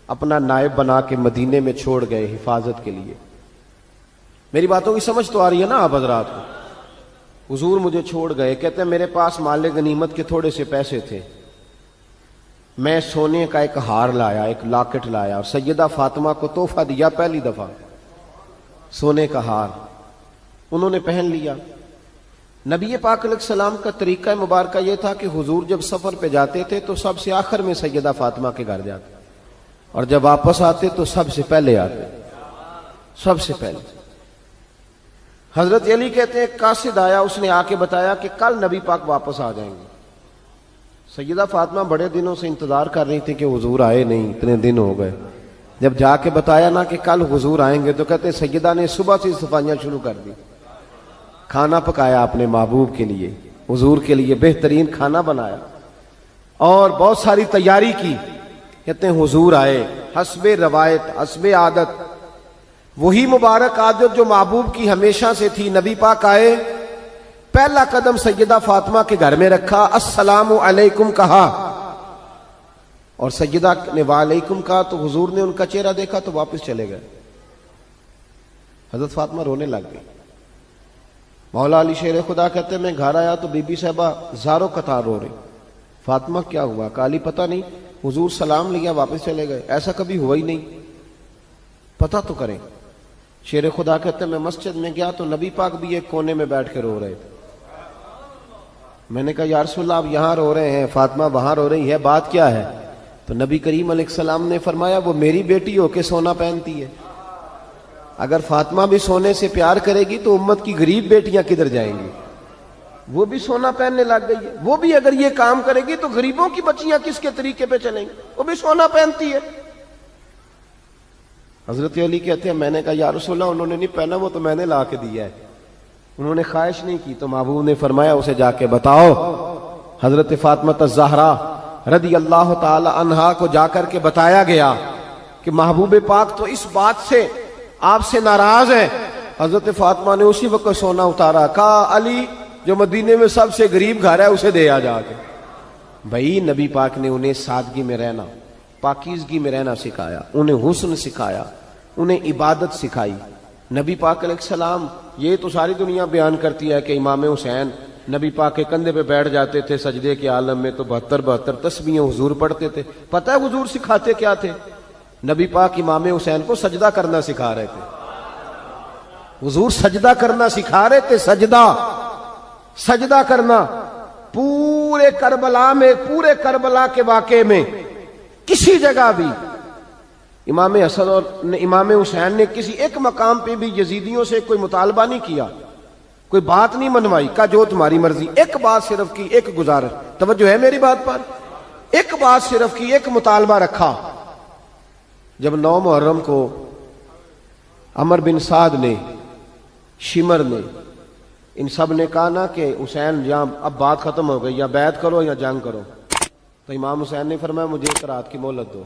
اپنا نائب بنا کے مدینے میں چھوڑ گئے حفاظت کے لیے. میری باتوں کی سمجھ تو آ رہی ہے نا آپ حضرات کو؟ حضور مجھے چھوڑ گئے. کہتے ہیں میرے پاس مال غنیمت کے تھوڑے سے پیسے تھے. میں سونے کا ایک ہار لایا، ایک لاکٹ لایا اور سیدہ فاطمہ کو تحفہ دیا. پہلی دفعہ سونے کا ہار انہوں نے پہن لیا. نبی پاک علیہ السلام کا طریقہ مبارکہ یہ تھا کہ حضور جب سفر پہ جاتے تھے تو سب سے آخر میں سیدہ فاطمہ کے گھر جاتے اور جب واپس آتے تو سب سے پہلے آتے. سب سے پہلے حضرت علی کہتے ہیں قاصد آیا، اس نے آ کے بتایا کہ کل نبی پاک واپس آ جائیں گے. سیدہ فاطمہ بڑے دنوں سے انتظار کر رہی تھی کہ حضور آئے نہیں، اتنے دن ہو گئے. جب جا کے بتایا نا کہ کل حضور آئیں گے تو کہتے سیدہ نے صبح سے صفائیاں شروع کر دی. کھانا پکایا اپنے محبوب کے لیے، حضور کے لیے بہترین کھانا بنایا اور بہت ساری تیاری کی. کہتے ہیں حضور آئے حسب روایت، حسب عادت، وہی مبارک عادت جو محبوب کی ہمیشہ سے تھی. نبی پاک آئے، پہلا قدم سیدہ فاطمہ کے گھر میں رکھا، السلام علیکم کہا اور سیدہ نے وعلیکم کہا تو حضور نے ان کا چہرہ دیکھا تو واپس چلے گئے. حضرت فاطمہ رونے لگ گئی. مولا علی شیر خدا کہتے ہیں میں گھر آیا تو بی بی صاحبہ زاروں قطار رو رہی. فاطمہ کیا ہوا؟ کالی پتہ نہیں، حضور سلام لیا واپس چلے گئے، ایسا کبھی ہوا ہی نہیں، پتہ تو کریں. شیر خدا کہتے ہیں میں مسجد میں گیا تو نبی پاک بھی ایک کونے میں بیٹھ کے رو رہے تھے. میں نے کہا یا رسول اللہ آپ یہاں رو رہے ہیں، فاطمہ وہاں رو رہی ہے، بات کیا ہے؟ تو نبی کریم علیہ السلام نے فرمایا وہ میری بیٹی ہو کے سونا پہنتی ہے. اگر فاطمہ بھی سونے سے پیار کرے گی تو امت کی غریب بیٹیاں کدھر جائیں گی؟ وہ بھی سونا پہننے لگ گئی ہے. وہ بھی اگر یہ کام کرے گی تو غریبوں کی بچیاں کس کے طریقے پہ چلیں گی؟ وہ بھی سونا پہنتی ہے. حضرت علی کہتے ہیں میں نے کہا یا رسول اللہ انہوں نے نہیں پہنا، وہ تو میں نے لا کے دیا ہے، انہوں نے خواہش نہیں کی. تو محبوب نے فرمایا اسے جا کے بتاؤ. حضرت فاطمہ الزہرا رضی اللہ تعالی عنہا کو جا کر کے بتایا گیا کہ محبوب پاک تو اس بات سے آپ سے ناراض ہے. حضرت فاطمہ نے اسی وقت سونا اتارا، کہا علی جو مدینے میں سب سے غریب گھر ہے اسے دے آ جا کے. بھائی نبی پاک نے انہیں سادگی میں رہنا، پاکیزگی میں رہنا سکھایا، انہیں حسن سکھایا، انہیں عبادت سکھائی. نبی پاک علیہ السلام، یہ تو ساری دنیا بیان کرتی ہے کہ امام حسین نبی پاک کے کندھے پہ بیٹھ جاتے تھے سجدے کے عالم میں تو 72 تسبیحیں حضور پڑھتے تھے. پتہ ہے حضور سکھاتے کیا تھے؟ نبی پاک امام حسین کو سجدہ کرنا سکھا رہے تھے. حضور سجدہ کرنا سکھا رہے تھے. سجدہ کرنا. پورے کربلا میں، پورے کربلا کے واقعے میں کسی جگہ بھی امام حسن اور امام حسین نے کسی ایک مقام پہ بھی یزیدیوں سے کوئی مطالبہ نہیں کیا، کوئی بات نہیں منوائی، کہا جو تمہاری مرضی. ایک بات صرف کی، ایک گزارش، توجہ ہے میری بات پر، ایک بات صرف کی، ایک مطالبہ رکھا. جب 9 محرم کو عمر بن سعد نے، شمر نے، ان سب نے کہا نا کہ حسین یا اب بات ختم ہو گئی، یا بیعت کرو یا جنگ کرو، تو امام حسین نے فرمایا مجھے ایک رات کی مہلت دو.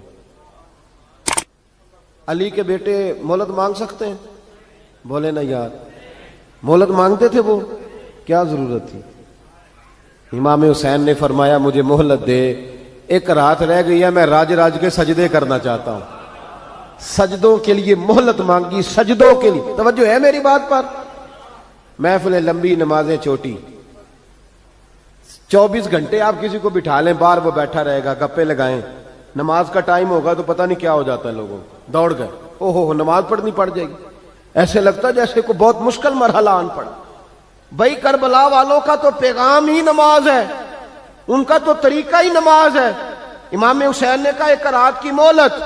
علی کے بیٹے مہلت مانگ سکتے ہیں؟ بولے نا یار، مہلت مانگتے تھے وہ، کیا ضرورت تھی؟ امام حسین نے فرمایا مجھے مہلت دے، ایک رات رہ گئی ہے، میں راج کے سجدے کرنا چاہتا ہوں. سجدوں کے لیے مہلت مانگی، سجدوں کے لیے. توجہ ہے میری بات پر؟ محفلیں لمبی، نمازیں چھوٹی. 24 گھنٹے آپ کسی کو بٹھا لیں باہر، وہ بیٹھا رہے گا، گپے لگائیں. نماز کا ٹائم ہوگا تو پتہ نہیں کیا ہو جاتا ہے، لوگوں دوڑ گئے، او ہو نماز پڑھنی پڑ جائے گی. ایسے لگتا جیسے کوئی بہت مشکل مرحلہ آن پڑا. بھائی کربلا والوں کا تو پیغام ہی نماز ہے، ان کا تو طریقہ ہی نماز ہے۔ امام حسین نے کہا ایک رات کی مہلت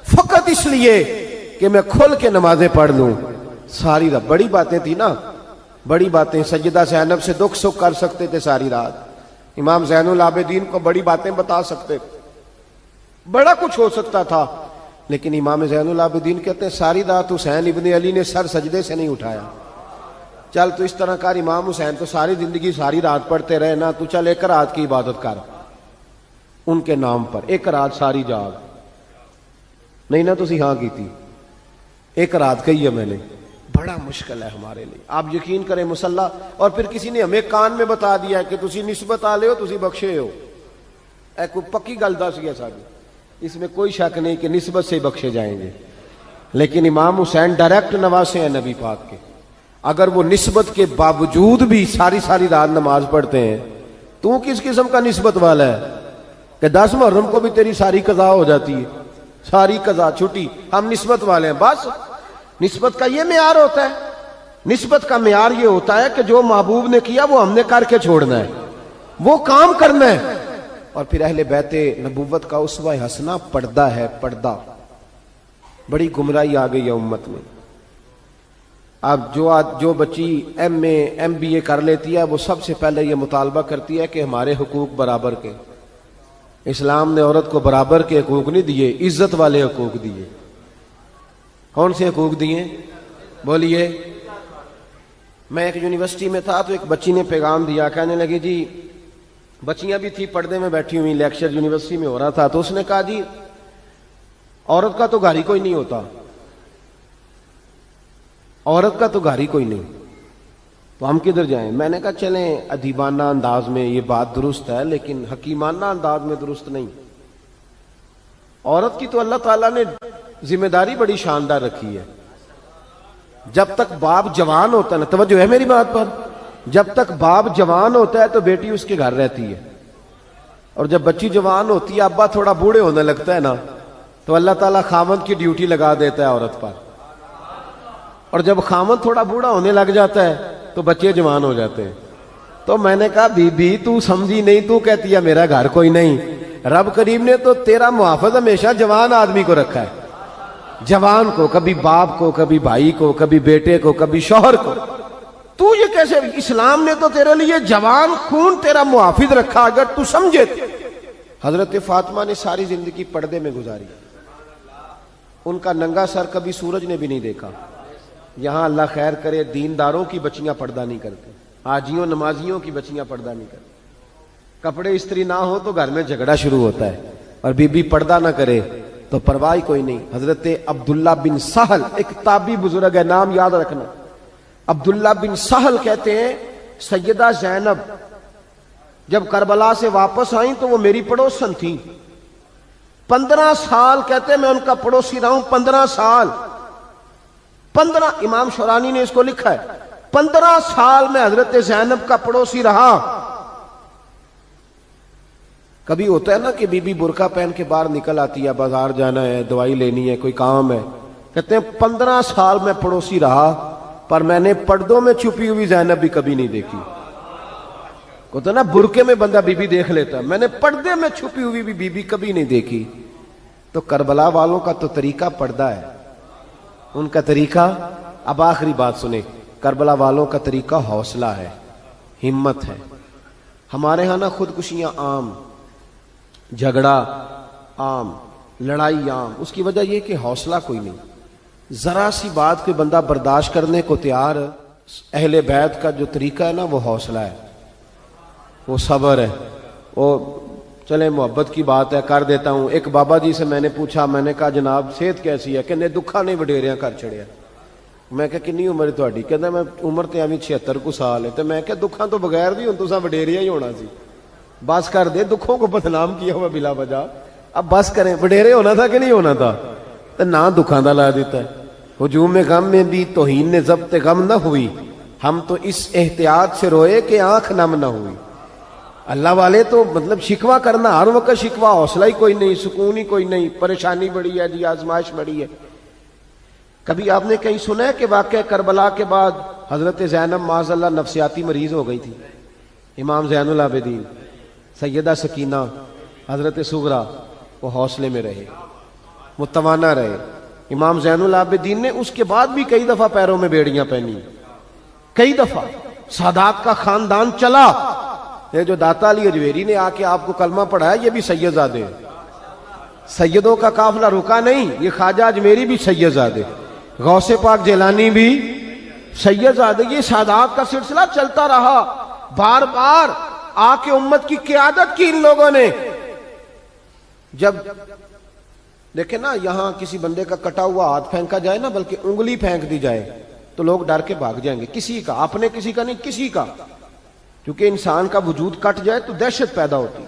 فقط اس لیے کہ میں کھل کے نمازیں پڑھ لوں ساری رات۔ بڑی باتیں تھی نا، بڑی باتیں۔ سیدہ زینب سے دکھ سکھ کر سکتے تھے ساری رات، امام زین العابدین کو بڑی باتیں بتا سکتے، بڑا کچھ ہو سکتا تھا، لیکن امام زین العابدین کہتے ہیں ساری رات حسین ابن علی نے سر سجدے سے نہیں اٹھایا۔ چل تو اس طرح کر، امام حسین تو ساری زندگی ساری رات پڑھتے رہے نا، تو چل ایک رات کی عبادت کر ان کے نام پر، ایک رات ساری جاگ نہیں نا تسی ہاں کی تھی، ایک رات کہی ہے میں نے۔ بڑا مشکل ہے ہمارے لیے، آپ یقین کریں مسلح، اور پھر کسی نے ہمیں کان میں بتا دیا ہے کہ تسی نسبت آ لے ہو، تسی بخشے ہو، اے کوئی پکی گل دس گیا ساری، اس میں کوئی شک نہیں کہ نسبت سے بخشے جائیں گے، لیکن امام حسین ڈائریکٹ نواسے ہیں نبی پاک کے، اگر وہ نسبت کے باوجود بھی ساری ساری رات نماز پڑھتے ہیں، تو کس قسم کا نسبت والا ہے کہ 10 محرم کو بھی تیری ساری قضا ہو جاتی ہے، ساری قضا چھٹی، ہم نسبت والے ہیں۔ بس نسبت کا یہ معیار ہوتا ہے، نسبت کا معیار یہ ہوتا ہے کہ جو محبوب نے کیا وہ ہم نے کر کے چھوڑنا ہے، وہ کام کرنا ہے۔ اور پھر اہل بیت نبوت کا اسوہ حسنہ پردہ ہے، پردہ۔ بڑی گمراہی آ گئی ہے امت میں۔ اب جو بچی MA MBA کر لیتی ہے، وہ سب سے پہلے یہ مطالبہ کرتی ہے کہ ہمارے حقوق برابر کے۔ اسلام نے عورت کو برابر کے حقوق نہیں دیے، عزت والے حقوق دیے۔ کون سے حقوق دیے؟ بولیے۔ میں ایک یونیورسٹی میں تھا تو ایک بچی نے پیغام دیا، کہنے لگی جی، بچیاں بھی تھی پردے میں بیٹھی ہوئی، لیکچر یونیورسٹی میں ہو رہا تھا، تو اس نے کہا جی عورت کا تو گھر ہی کوئی نہیں ہوتا، عورت کا تو گھر ہی کوئی نہیں، تو ہم کدھر جائیں؟ میں نے کہا چلیں ادیبانہ انداز میں یہ بات درست ہے، لیکن حکیمانہ انداز میں درست نہیں۔ عورت کی تو اللہ تعالیٰ نے ذمہ داری بڑی شاندار رکھی ہے۔ جب تک باپ جوان ہوتا ہے نا، توجہ ہے میری بات پر، جب تک باپ جوان ہوتا ہے تو بیٹی اس کے گھر رہتی ہے، اور جب بچی جوان ہوتی ہے، ابا تھوڑا بوڑھے ہونے لگتا ہے نا، تو اللہ تعالیٰ خامند کی ڈیوٹی لگا دیتا ہے عورت پر، اور جب خامند تھوڑا بوڑھا ہونے لگ جاتا ہے تو بچے جوان ہو جاتے ہیں۔ تو میں نے کہا بی بی تو سمجھی نہیں، تو کہتی ہے میرا گھر کوئی نہیں، رب کریم نے تو تیرا محافظ ہمیشہ جوان آدمی کو رکھا ہے، جوان کو، کبھی باپ کو، کبھی بھائی کو، کبھی بیٹے کو، کبھی شوہر کو۔ تو یہ کیسے؟ اسلام نے تو تیرے لیے جوان خون تیرا محافظ رکھا، اگر تو سمجھے۔ حضرت فاطمہ نے ساری زندگی پردے میں گزاری، ان کا ننگا سر کبھی سورج نے بھی نہیں دیکھا۔ یہاں اللہ خیر کرے دینداروں کی بچیاں پردہ نہیں کرتی، حاجیوں نمازیوں کی بچیاں پردہ نہیں کرتی۔ کپڑے استری نہ ہو تو گھر میں جھگڑا شروع ہوتا ہے، اور بی بی پردہ نہ کرے تو پرواہ کوئی نہیں۔ حضرت عبداللہ بن سہل ایک تابعی بزرگ ہے، نام یاد رکھنا۔ عبداللہ بن سہل کہتے ہیں سیدہ زینب جب کربلا سے واپس آئیں تو وہ میری پڑوسن تھیں، 15 سال کہتے ہیں میں ان کا پڑوسی رہا ہوں، 15 سال، 15، امام شورانی نے اس کو لکھا ہے، 15 سال میں حضرت زینب کا پڑوسی رہا۔ کبھی ہوتا ہے نا کہ بی بی برقع پہن کے باہر نکل آتی ہے، بازار جانا ہے، دوائی لینی ہے، کوئی کام ہے، کہتے ہیں 15 سال میں پڑوسی رہا، پر میں نے پردوں میں چھپی ہوئی زینب بھی کبھی نہیں دیکھی۔ ہوتا ہے نا برقعے میں بندہ بی بی دیکھ لیتا ہے، میں نے پردے میں چھپی ہوئی بھی بی بی کبھی نہیں دیکھی۔ تو کربلا والوں کا تو طریقہ پردہ ہے، ان کا طریقہ۔ اب آخری بات سنیں، کربلا والوں کا طریقہ حوصلہ ہے، ہمت ہے۔ ہمارے ہاں نا خودکشیاں عام، جھگڑا عام، لڑائی عام، اس کی وجہ یہ کہ حوصلہ کوئی نہیں، ذرا سی بات کے بندہ برداشت کرنے کو تیار۔ اہل بیت کا جو طریقہ ہے نا وہ حوصلہ ہے، وہ صبر ہے، وہ چلے محبت کی بات ہے کر دیتا ہوں۔ ایک بابا جی سے میں نے پوچھا، میں نے کہا جناب صحت کیسی ہے؟ کہ دکھا نہیں وڈیریاں کر چھڑیا۔ میں کہا کنی عمر تھوڑی؟ کہتا میں عمر تے ایویں 76 کو سال ہے۔ تو میں کہا دکھاں تو بغیر بھی ہوں تساں وڈیریا ہی ہونا سی، بس کر دے، دکھوں کو بدنام کیا ہوا بلا وجہ، اب بس کریں۔ وڈیرے ہونا تھا کہ نہیں ہونا تھا؟ تو نہ دکھاں دا لا دیتا ہے۔ ہجوم غم میں بھی توہین نے ضبط غم نہ ہوئی، ہم تو اس احتیاط سے روئے کہ آنکھ نم نہ ہوئی۔ اللہ والے تو مطلب شکوہ کرنا ہر وقت شکوہ، حوصلہ ہی کوئی نہیں، سکون ہی کوئی نہیں، پریشانی بڑی ہے جی، آزمائش بڑی ہے۔ کبھی آپ نے کہیں سنا ہے کہ واقعہ کربلا کے بعد حضرت زینب معاذ اللہ نفسیاتی مریض ہو گئی تھی. امام زین العابدین، سیدہ سکینہ، حضرت صغرا وہ حوصلے میں رہے، متوانا رہے. امام زین العابدین نے اس کے بعد بھی کئی دفعہ پیروں میں بیڑیاں پہنی، کئی دفعہ. سادات کا خاندان چلا. یہ جو داتا علی اجویری نے آ کے آپ کو کلمہ پڑھایا یہ بھی سید زادے ہیں. سیدوں کا قافلہ رکا نہیں، یہ خواجہ اجمیری بھی سید زادے، غوث پاک جیلانی بھی سید زادے. یہ سادات کا سلسلہ چلتا رہا. بار بار آ کے امت کی قیادت کی ان لوگوں نے. جب دیکھیں نا یہاں کسی بندے کا کٹا ہوا ہاتھ پھینکا جائے نا، بلکہ انگلی پھینک دی جائے تو لوگ ڈر کے بھاگ جائیں گے. کسی کا، اپنے کسی کا نہیں، کسی کا. کیونکہ انسان کا وجود کٹ جائے تو دہشت پیدا ہوتی،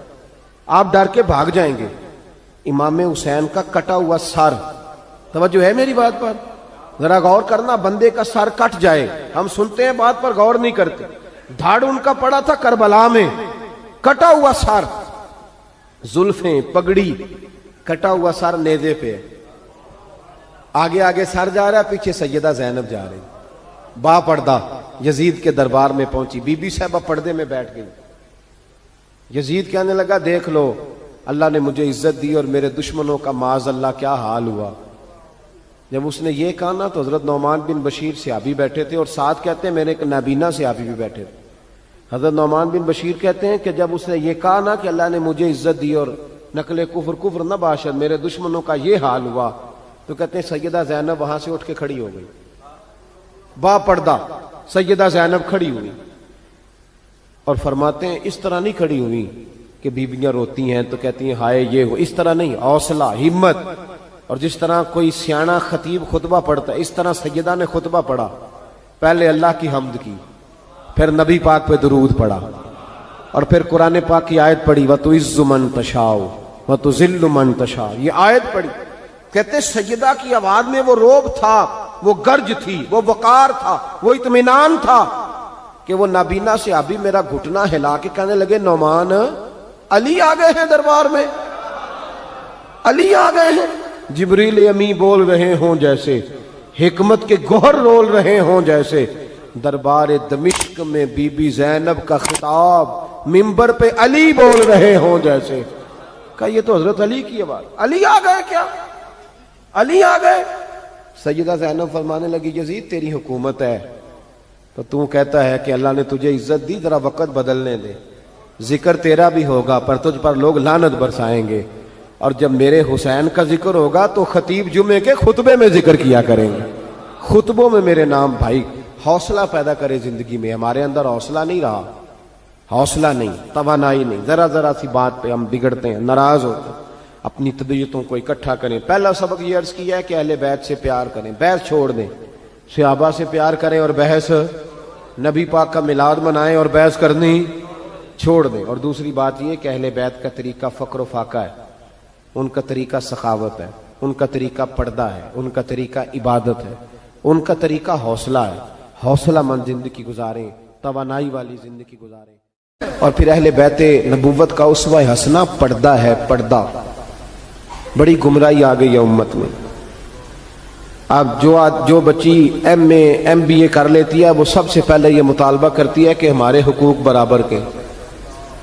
آپ ڈر کے بھاگ جائیں گے. امام حسین کا کٹا ہوا سر، توجہ ہے میری بات پر؟ ذرا غور کرنا. بندے کا سر کٹ جائے، ہم سنتے ہیں بات پر غور نہیں کرتے. دھاڑ ان کا پڑا تھا کربلا میں، کٹا ہوا سر، زلفیں، پگڑی، کٹا ہوا سر نیزے پہ. آگے آگے سر جا رہا ہے، پیچھے سیدہ زینب جا رہی، با پردہ یزید کے دربار میں پہنچی. بی بی صاحبہ پردے میں بیٹھ گئی. یزید کہنے لگا دیکھ لو اللہ نے مجھے عزت دی اور میرے دشمنوں کا معاذ اللہ کیا حال ہوا. جب اس نے یہ کہا نا تو حضرت نعمان بن بشیر صحابی بیٹھے تھے، اور ساتھ کہتے ہیں میرے ایک نابینا صحابی بھی بیٹھے تھے. حضرت نعمان بن بشیر کہتے ہیں کہ جب اس نے یہ کہا نا کہ اللہ نے مجھے عزت دی اور نقل کفر نہ باشد میرے دشمنوں کا یہ حال ہوا، تو کہتے ہیں سیدہ زینب وہاں سے اٹھ کے کھڑی ہو گئی. با پردہ سیدہ زینب کھڑی ہوئی اور فرماتے ہیں اس طرح نہیں کھڑی ہوئی کہ بیویاں روتی ہیں تو کہتی ہیں ہائے یہ ہو، اس طرح نہیں، حوصلہ، ہمت. اور جس طرح کوئی سیاںا خطیب خطبہ پڑھتا ہے اس طرح سیدہ نے خطبہ پڑھا. پہلے اللہ کی حمد کی، پھر نبی پاک پہ درود پڑھا، اور پھر قرآن پاک کی آیت پڑھی وَتُعِزُّ مَن تَشَاءُ وَتُذِلُّ مَن تَشَاءُ. یہ آیت پڑھی. کہتے سیدہ کی آواز میں وہ روب تھا، وہ گرج تھی، وہ وقار تھا، وہ اطمینان تھا کہ وہ نابینا صحابی میرا گھٹنا ہلا کے کہنے لگے نعمان علی آ گئے ہیں دربار میں، علی آ گئے ہیں. جبریل امی بول رہے ہوں جیسے، حکمت کے گوہر رول رہے ہوں جیسے. دربار دمشق میں بی بی زینب کا خطاب منبر پہ علی بول رہے ہوں جیسے. کہا یہ تو حضرت علی کی آواز. علی آ گئے کیا؟ علی آ گئے. سیدہ زینب فرمانے لگی یزید تیری حکومت ہے تو تو کہتا ہے کہ اللہ نے تجھے عزت دی، ذرا وقت بدلنے دے. ذکر تیرا بھی ہوگا پر تجھ پر لوگ لعنت برسائیں گے، اور جب میرے حسین کا ذکر ہوگا تو خطیب جمعے کے خطبے میں ذکر کیا کریں گے، خطبوں میں میرے نام. بھائی حوصلہ پیدا کرے زندگی میں. ہمارے اندر حوصلہ نہیں رہا، حوصلہ نہیں، توانائی نہیں. ذرا سی بات پہ ہم بگڑتے ہیں، ناراض ہوتے ہیں. اپنی طبیعتوں کو اکٹھا کریں. پہلا سبق یہ عرض کیا ہے کہ اہل بیت سے پیار کریں، بحث چھوڑ دیں. صحابہ سے پیار کریں اور بحث، نبی پاک کا میلاد منائیں اور بحث کرنی چھوڑ دیں. اور دوسری بات یہ کہ اہل بیت کا طریقہ فقر و فاقہ ہے، ان کا طریقہ سخاوت ہے، ان کا طریقہ پردہ ہے، ان کا طریقہ عبادت ہے، ان کا طریقہ حوصلہ ہے. حوصلہ مند زندگی گزاریں، توانائی والی زندگی گزاریں. اور پھر اہل بیت نبوت کا اسوہ حسنہ پردہ ہے. پردہ بڑی گمراہی آ گئی ہے امت میں. اب جو بچی ایم بی اے کر لیتی ہے وہ سب سے پہلے یہ مطالبہ کرتی ہے کہ ہمارے حقوق برابر کے.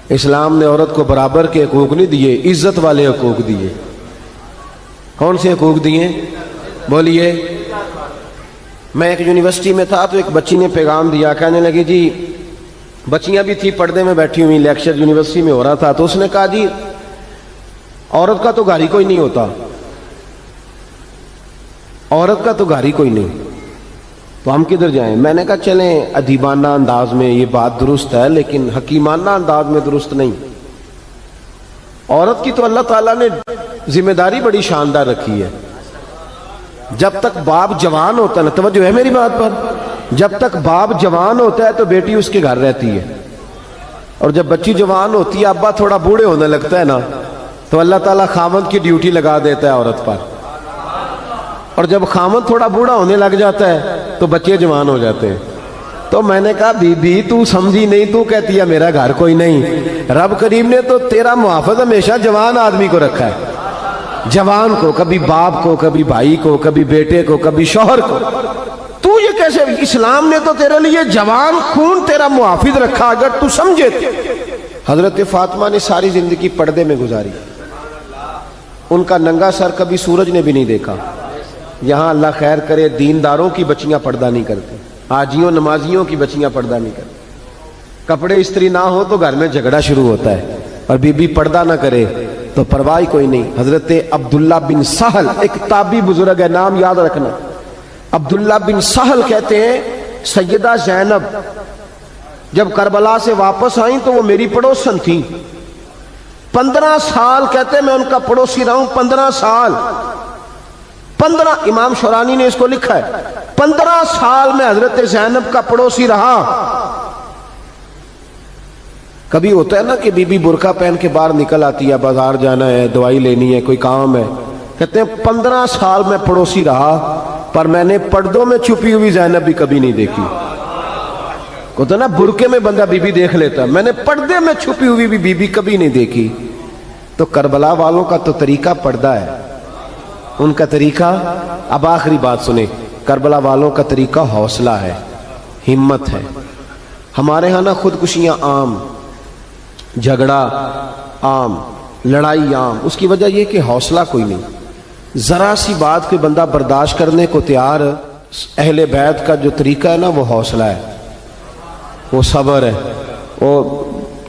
اسلام نے عورت کو برابر کے حقوق نہیں دیے، عزت والے حقوق دیے. کون سے حقوق دیے بولیے؟ میں ایک یونیورسٹی میں تھا تو ایک بچی نے پیغام دیا، کہنے لگی جی بچیاں بھی تھی پردے میں بیٹھی ہوئی، لیکچر یونیورسٹی میں ہو رہا تھا، تو اس نے کہا جی عورت کا تو گھر ہی کوئی نہیں ہوتا، عورت کا تو گھر ہی کوئی نہیں، تو ہم کدھر جائیں؟ میں نے کہا چلیں ادیبانہ انداز میں یہ بات درست ہے لیکن حکیمانہ انداز میں درست نہیں. عورت کی تو اللہ تعالیٰ نے ذمہ داری بڑی شاندار رکھی ہے. جب تک باپ جوان ہوتا ہے نا، توجہ ہے میری بات پر، جب تک باپ جوان ہوتا ہے تو بیٹی اس کے گھر رہتی ہے، اور جب بچی جوان ہوتی ہے ابا تھوڑا بوڑھے ہونے لگتا ہے نا تو اللہ تعالیٰ خامند کی ڈیوٹی لگا دیتا ہے عورت پر. اور جب خامند تھوڑا بوڑھا ہونے لگ جاتا ہے تو بچے جوان ہو جاتے ہیں. تو میں نے کہا بی بی تو سمجھی نہیں، تو کہتی ہے میرا گھر کوئی نہیں. رب کریم نے تو تیرا محافظ ہمیشہ جوان آدمی کو رکھا ہے، جوان کو، کبھی باپ کو، کبھی بھائی کو، کبھی بیٹے کو، کبھی شوہر کو. تو یہ کیسے؟ اسلام نے تو تیرے لیے جوان خون تیرا محافظ رکھا اگر تو سمجھے۔ حضرت فاطمہ نے ساری زندگی پردے میں گزاری، ان کا ننگا سر کبھی سورج نے بھی نہیں دیکھا۔ یہاں اللہ خیر کرے دینداروں کی بچیاں پردہ نہیں کرتی، حاجیوں نمازیوں کی بچیاں پردہ نہیں کرتی۔ کپڑے استری نہ ہو تو گھر میں جھگڑا شروع ہوتا ہے، اور بی بی پردہ نہ کرے تو پرواہ کوئی نہیں۔ حضرت عبداللہ بن سہل ایک تابعی بزرگ ہے، نام یاد رکھنا، عبداللہ بن سہل کہتے ہیں سیدہ زینب جب کربلا سے واپس آئیں تو وہ میری پڑوسن تھیں، 15 سال کہتے ہیں میں ان کا پڑوسی رہا ہوں، 15 سال، 15 امام شورانی نے اس کو لکھا ہے، 15 سال میں حضرت زینب کا پڑوسی رہا۔ کبھی ہوتا ہے نا کہ بی بی برقع پہن کے باہر نکل آتی ہے، بازار جانا ہے، دوائی لینی ہے، کوئی کام ہے، کہتے ہیں 15 سال میں پڑوسی رہا پر میں نے پردوں میں چھپی ہوئی زینب بھی کبھی نہیں دیکھی۔ کہتا نا برقعے میں بندہ بی بی دیکھ لیتا، میں نے پردے میں چھپی ہوئی بھی بی بی کبھی نہیں دیکھی۔ تو کربلا والوں کا تو طریقہ پردہ ہے، ان کا طریقہ، اب آخری بات سنیں، کربلا والوں کا طریقہ حوصلہ ہے، ہمت ہے۔ ہمارے ہاں نا خودکشیاں عام، جھگڑا عام، لڑائی عام، اس کی وجہ یہ کہ حوصلہ کوئی نہیں، ذرا سی بات کوئی بندہ برداشت کرنے کو تیار۔ اہل بیت کا جو طریقہ ہے نا وہ حوصلہ ہے، وہ صبر ہے، وہ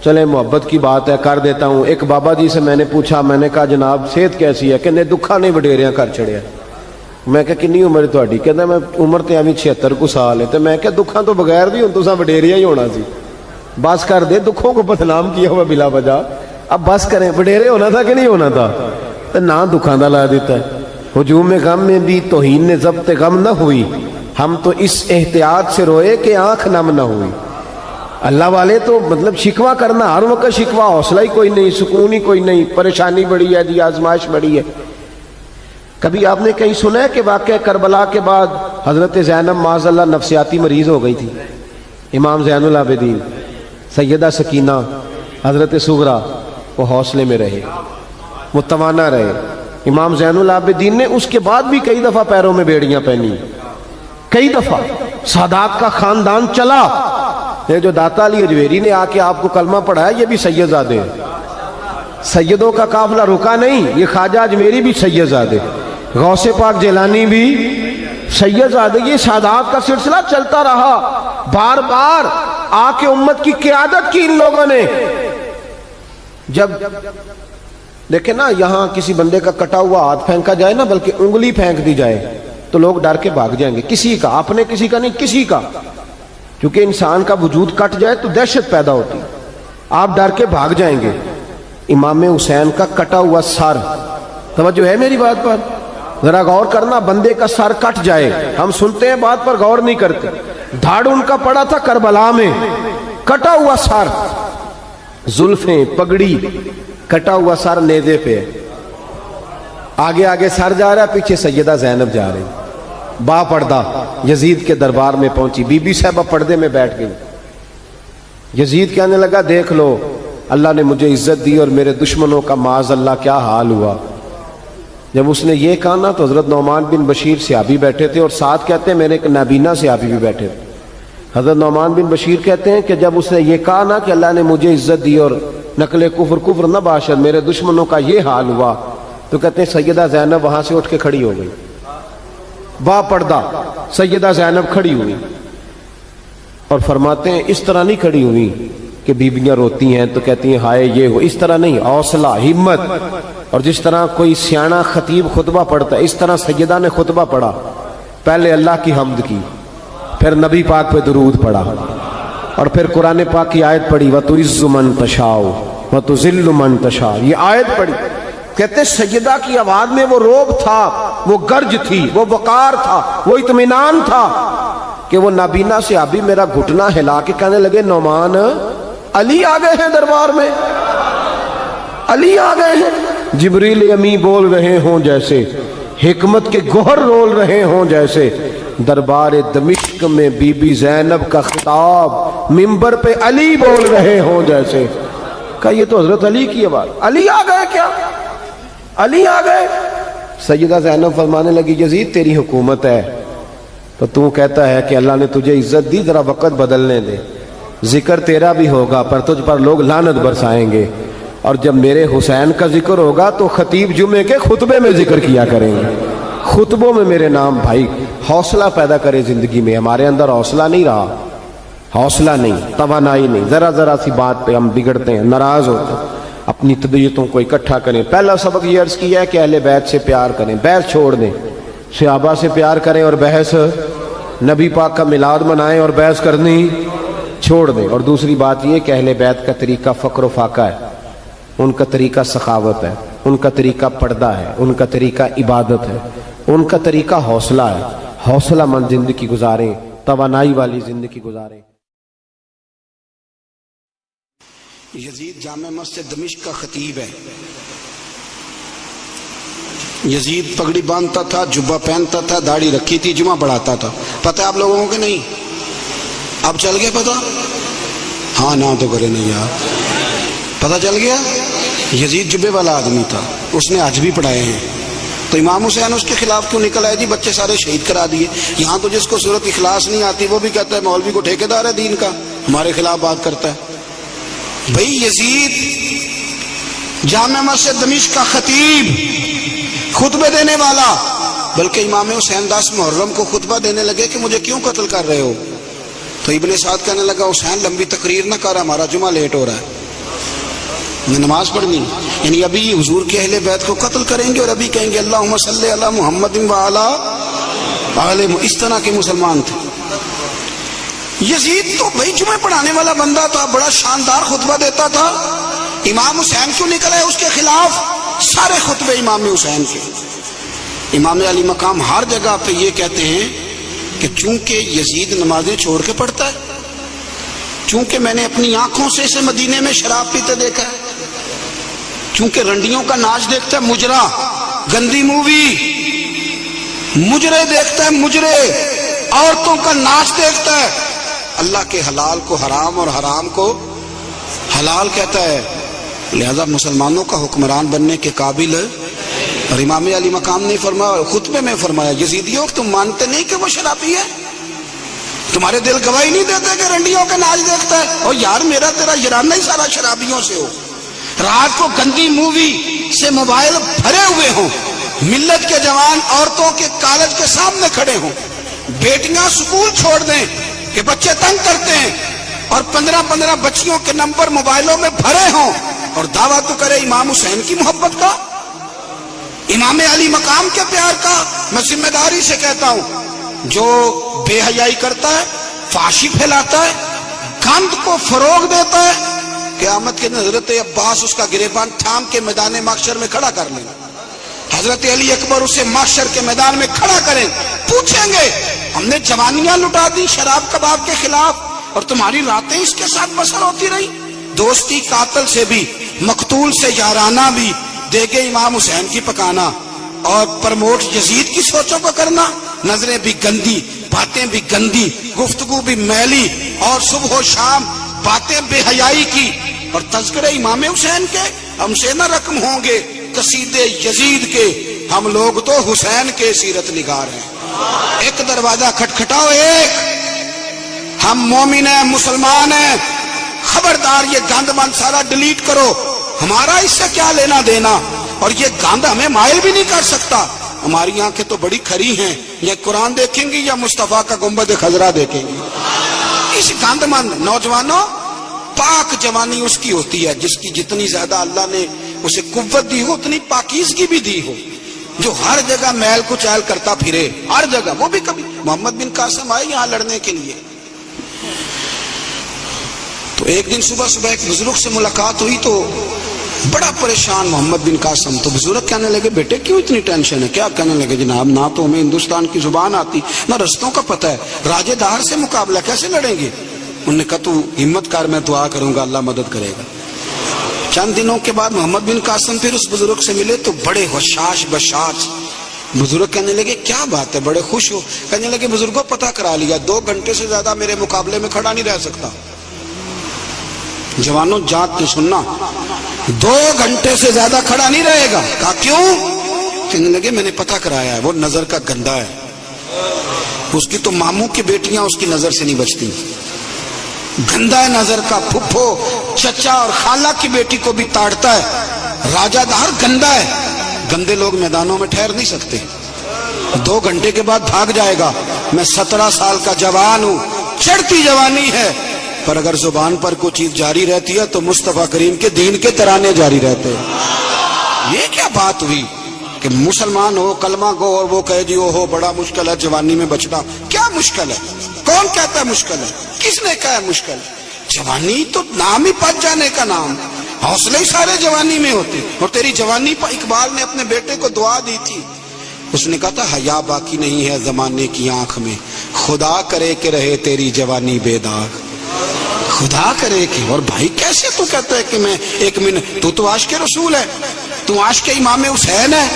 چلے محبت کی بات ہے کر دیتا ہوں۔ ایک بابا جی سے میں نے پوچھا، میں نے کہا جناب صحت کیسی ہے؟ کہ دکھا نہیں وڈیریاں کر چھڑیا۔ میں کہا کنی عمر تہاڈی؟ کہندا میں عمر تے ایویں 76 کو سال ہے۔ تے میں کہا دکھاں تو بغیر بھی ہن تساں وڈیریا ہی ہونا سی، بس کر دے، دکھوں کو بدنام کیا ہوا بلا وجہ، اب بس کریں، وڈیرے ہونا تھا کہ نہیں ہونا تھا؟ تو نہ دکھاں دا لا دیتا ہے۔ ہجوم غم میں بھی توہین نے ضبط غم نہ ہوئی، ہم تو اس احتیاط سے روئے کہ آنکھ نم نہ ہوئی۔ اللہ والے تو مطلب شکوہ کرنا ہر وقت شکوہ، حوصلہ ہی کوئی نہیں، سکون ہی کوئی نہیں، پریشانی بڑی ہے جی، آزمائش بڑی ہے۔ کبھی آپ نے کہیں سنا ہے کہ واقعہ کربلا کے بعد حضرت زینب معاذ اللہ نفسیاتی مریض ہو گئی تھی؟ امام زین العابدین، سیدہ سکینہ، حضرت صغرا، وہ حوصلے میں رہے، وہ توانا رہے۔ امام زین العابدین نے اس کے بعد بھی کئی دفعہ پیروں میں بیڑیاں پہنی، کئی دفعہ۔ سادات کا خاندان چلا، یہ جو داتا علی اجویری نے آ کے آپ کو کلمہ پڑھایا یہ بھی سید زادے ہیں، سیدوں کا قافلہ رکا نہیں، یہ خواجہ اجمیری بھی سید زادے، غوث پاک جیلانی بھی سید زادے، یہ سادات کا سلسلہ چلتا رہا۔ بار بار آ کے امت کی قیادت کی ان لوگوں نے۔ جب دیکھیں نا یہاں کسی بندے کا کٹا ہوا ہاتھ پھینکا جائے نا، بلکہ انگلی پھینک دی جائے تو لوگ ڈر کے بھاگ جائیں گے، کسی کا، اپنے کسی کا نہیں، کسی کا، کیونکہ انسان کا وجود کٹ جائے تو دہشت پیدا ہوتی، آپ ڈر کے بھاگ جائیں گے۔ امام حسین کا کٹا ہوا سر، توجہ ہے میری بات پر؟ ذرا غور کرنا، بندے کا سر کٹ جائے، ہم سنتے ہیں بات پر غور نہیں کرتے۔ دھاڑ ان کا پڑا تھا کربلا میں، کٹا ہوا سر، زلفیں، پگڑی، کٹا ہوا سر نیزے پہ، آگے آگے سر جا رہا ہے، پیچھے سیدہ زینب جا رہی، با پردہ یزید کے دربار میں پہنچی، بی بی صاحبہ پردے میں بیٹھ گئی۔ یزید کہنے لگا دیکھ لو اللہ نے مجھے عزت دی اور میرے دشمنوں کا معاذ اللہ کیا حال ہوا۔ جب اس نے یہ کہا نا تو حضرت نعمان بن بشیر صحابی بیٹھے تھے، اور ساتھ کہتے ہیں میرے ایک نابینا صحابی بھی بیٹھے تھے۔ حضرت نعمان بن بشیر کہتے ہیں کہ جب اس نے یہ کہا نا کہ اللہ نے مجھے عزت دی اور نقل کفر نہ باشد، میرے دشمنوں کا یہ حال ہوا، تو کہتے ہیں سیدہ زینب وہاں سے اٹھ کے کھڑی ہو گئی، با پردہ سیدہ زینب کھڑی ہوئی، اور فرماتے ہیں اس طرح نہیں کھڑی ہوئی کہ بیویاں روتی ہیں تو کہتی ہیں ہائے یہ ہو، اس طرح نہیں، حوصلہ، ہمت۔ اور جس طرح کوئی سیاںا خطیب خطبہ پڑھتا ہے اس طرح سیدہ نے خطبہ پڑھا، پہلے اللہ کی حمد کی، پھر نبی پاک پہ درود پڑھا، اور پھر قرآن پاک کی آیت پڑھی وَتُعِزُّ مَن تَشَاءُ وَتُذِلُّ مَن تَشَاءُ، یہ آیت پڑھی۔ کہتے سیدہ کی آواز میں وہ روب تھا، وہ گرج تھی، وہ وقار تھا، وہ اطمینان تھا کہ وہ نابینا صحابی میرا گھٹنا ہلا کے کہنے لگے نعمان علی آ گئے ہیں دربار میں، علی آ گئے ہیں۔ جبریل امی بول رہے ہوں جیسے، حکمت کے گوہر رول رہے ہوں جیسے، دربار دمشق میں بی بی زینب کا خطاب منبر پہ علی بول رہے ہوں جیسے۔ کہا یہ تو حضرت علی کی آواز، علی آ گئے کیا؟ علی آ گئے؟ سیدہ زینب فرمانے لگی یزید تیری حکومت ہے، تو تو کہتا ہے کہ اللہ نے تجھے عزت دی، ذرا وقت بدلنے دے، ذکر تیرا بھی ہوگا پر تجھ پر لوگ لعنت برسائیں گے، اور جب میرے حسین کا ذکر ہوگا تو خطیب جمعے کے خطبے میں ذکر کیا کریں گے، خطبوں میں میرے نام۔ بھائی حوصلہ پیدا کرے زندگی میں، ہمارے اندر حوصلہ نہیں رہا، حوصلہ نہیں، توانائی نہیں، ذرا ذرا سی بات پہ ہم بگڑتے ہیں، ناراض ہوتے ہیں، اپنی طبیعتوں کو اکٹھا کریں۔ پہلا سبق یہ عرض کیا ہے کہ اہل بیت سے پیار کریں، بحث چھوڑ دیں، صحابہ سے پیار کریں اور بحث، نبی پاک کا میلاد منائیں اور بحث کرنی چھوڑ دیں۔ اور دوسری بات یہ کہ اہل بیت کا طریقہ فقر و فاقہ ہے، ان کا طریقہ سخاوت ہے، ان کا طریقہ پردہ ہے، ان کا طریقہ عبادت ہے، ان کا طریقہ حوصلہ ہے۔ حوصلہ مند زندگی گزاریں، توانائی والی زندگی گزاریں۔ یزید جامع مسجد دمشق کا خطیب ہے۔ یزید پگڑی باندھتا تھا، جبہ پہنتا تھا، داڑھی رکھی تھی، جمعہ پڑھاتا تھا۔ پتہ ہے آپ لوگوں کو کہ نہیں؟ اب چل گیا پتہ؟ ہاں نہ تو کرے نہیں یار، پتہ چل گیا؟ یزید جبے والا آدمی تھا، اس نے حج بھی پڑھائے ہیں۔ تو امام حسین اس کے خلاف کیوں نکل آئے؟ جی بچے سارے شہید کرا دیے۔ یہاں تو جس کو صورت اخلاص نہیں آتی وہ بھی کہتا ہے مولوی کو ٹھیکیدار ہے دین کا، ہمارے خلاف بات کرتا ہے۔ بھئی یزید جامع مسجد دمشق کا خطیب، خطبے دینے والا، بلکہ امام حسین 10 محرم کو خطبہ دینے لگے کہ مجھے کیوں قتل کر رہے ہو؟ تو ابن سعد کہنے لگا حسین لمبی تقریر نہ کر، ہمارا جمعہ لیٹ ہو رہا ہے، میں نماز پڑھنی۔ یعنی ابھی حضور کے اہل بیت کو قتل کریں گے اور ابھی کہیں گے اللہم صلی علی محمد وعلی آلہ، اس طرح کے مسلمان تھے۔ یزید تو بھائی جمعہ پڑھانے والا بندہ تھا، بڑا شاندار خطبہ دیتا تھا، امام حسین کیوں نکلے اس کے خلاف؟ سارے خطبے امام حسین کے۔ امام علی مقام ہر جگہ پہ یہ کہتے ہیں کہ چونکہ یزید نمازیں چھوڑ کے پڑھتا ہے، چونکہ میں نے اپنی آنکھوں سے اسے مدینے میں شراب پیتے دیکھا ہے، چونکہ رنڈیوں کا ناچ دیکھتا ہے، مجرا، گندی مووی، مجرے دیکھتا ہے، مجرے، عورتوں کا ناچ دیکھتا ہے، اللہ کے حلال کو حرام اور حرام کو حلال کہتا ہے، لہذا مسلمانوں کا حکمران بننے کے قابل ہے۔ اور امام علی مقام نے فرمایا، خطبے میں فرمایا، یزیدیوں تم مانتے نہیں کہ وہ شرابی ہے؟ تمہارے دل گواہی نہیں دیتے کہ رنڈیوں کا ناچ دیکھتا ہے؟ اور یار میرا تیرا یارانہ ہی سارا شرابیوں سے ہو، رات کو گندی مووی سے موبائل بھرے ہوئے ہوں، ملت کے جوان عورتوں کے کالج کے سامنے کھڑے ہوں، بیٹیاں سکول چھوڑ دیں کہ بچے تنگ کرتے ہیں، اور 15 بچیوں کے نمبر موبائلوں میں بھرے ہوں، اور دعویٰ تو کرے امام حسین کی محبت کا، امام علی مقام کے پیار کا۔ میں ذمہ داری سے کہتا ہوں، جو بے حیائی کرتا ہے، فحاشی پھیلاتا ہے، گند کو فروغ دیتا ہے، قیامت کے حضرت عباس اس کا گریبان تھام کے میدان محشر میں کھڑا کر لیں، حضرت علی اکبر اسے محشر کے میدان میں کھڑا کریں، پوچھیں گے ہم نے جوانیاں لٹا دی شراب کباب کے خلاف اور تمہاری راتیں اس کے ساتھ بسر ہوتی رہی؟ دوستی قاتل سے بھی، مقتول سے یارانہ بھی، دیگے امام حسین کی پکانا اور پرموٹ یزید کی سوچوں کو کرنا، نظریں بھی گندی، باتیں بھی گندی، گفتگو بھی میلی، اور صبح و شام باتیں بے حیائی کی، اور تذکرے امام حسین کے ہم سے نہ رقم ہوں گے قصیدے یزید کے، ہم لوگ تو حسین کے سیرت نگار ہیں۔ ایک دروازہ کھٹکھٹاؤ، ایک، ہم مومن ہیں، مسلمان ہیں، خبردار یہ گند بند سارا ڈیلیٹ کرو، ہمارا اس سے کیا لینا دینا، اور یہ گند ہمیں مائل بھی نہیں کر سکتا۔ ہماری آنکھیں تو بڑی کھری ہیں، یا قرآن دیکھیں گی یا مصطفیٰ کا گنبد خضرا دیکھیں گی۔ اس گند مند نوجوانوں، پاک جوانی اس کی ہوتی ہے جس کی جتنی زیادہ اللہ نے اسے قوت دی ہو اتنی پاکیزگی بھی دی ہو، جو ہر جگہ میل کچیل کرتا پھرے، ہر جگہ۔ وہ بھی کبھی محمد بن قاسم آئے یہاں لڑنے کے لیے، تو ایک دن صبح ایک بزرگ سے ملاقات ہوئی تو بڑا پریشان محمد بن قاسم۔ تو بزرگ کہنے لگے بیٹے کیوں اتنی ٹینشن ہے؟ کیا؟ کہنے لگے جناب نہ تو ہمیں ہندوستان کی زبان آتی، نہ رستوں کا پتہ ہے، راجے دار سے مقابلہ کیسے لڑیں گے؟ انہوں نے کہا تو ہمت کر، میں دعا کروں گا اللہ مدد کرے گا۔ چند دنوں کے بعد محمد بن قاسم پھر اس بزرگ سے ملے تو بڑے حشاش بشاش، بزرگ کہنے لگے کیا بات ہے، بڑے خوش ہو؟ کہنے لگے بزرگوں پتہ کرا لیا، 2 گھنٹے سے زیادہ میرے مقابلے میں کھڑا نہیں رہ سکتا۔ جوانوں جات نے سننا، 2 گھنٹے سے زیادہ کھڑا نہیں رہے گا۔ کہا کیوں؟ کہنے لگے میں نے پتہ کرایا ہے، وہ نظر کا گندا ہے، اس کی تو ماموں کی بیٹیاں اس کی نظر سے نہیں بچتی. گندا ہے نظر کا, پھپھو چچا اور خالہ کی بیٹی کو بھی تاڑتا ہے. راجہ دار گندا ہے. گندے لوگ میدانوں میں ٹھہر نہیں سکتے, 2 گھنٹے کے بعد بھاگ جائے گا. میں 17 سال کا جوان ہوں, چڑھتی جوانی ہے, پر اگر زبان پر کوئی چیز جاری رہتی ہے تو مصطفیٰ کریم کے دین کے ترانے جاری رہتے ہیں. یہ کیا بات ہوئی کہ مسلمان ہو, کلمہ گو, اور وہ کہے جی او ہو بڑا مشکل ہے جوانی میں بچنا. کیا مشکل ہے؟ کون کہتا ہے مشکل ہے؟ کس نے کہا ہے مشکل؟ جوانی تو نام ہی پچ جانے کا نام, حوصلے ہی سارے جوانی میں ہوتے. اور تیری جوانی پر اقبال نے اپنے بیٹے کو دعا دی تھی, اس نے کہا تھا حیا باقی نہیں ہے زمانے کی آنکھ میں, خدا کرے کہ رہے تیری جوانی بے داغ. خدا کرے کہ. اور بھائی کیسے تو کہتا ہے کہ میں 1 منٹ, تو عاشق رسول ہے, تو عاشق امام حسین ہے,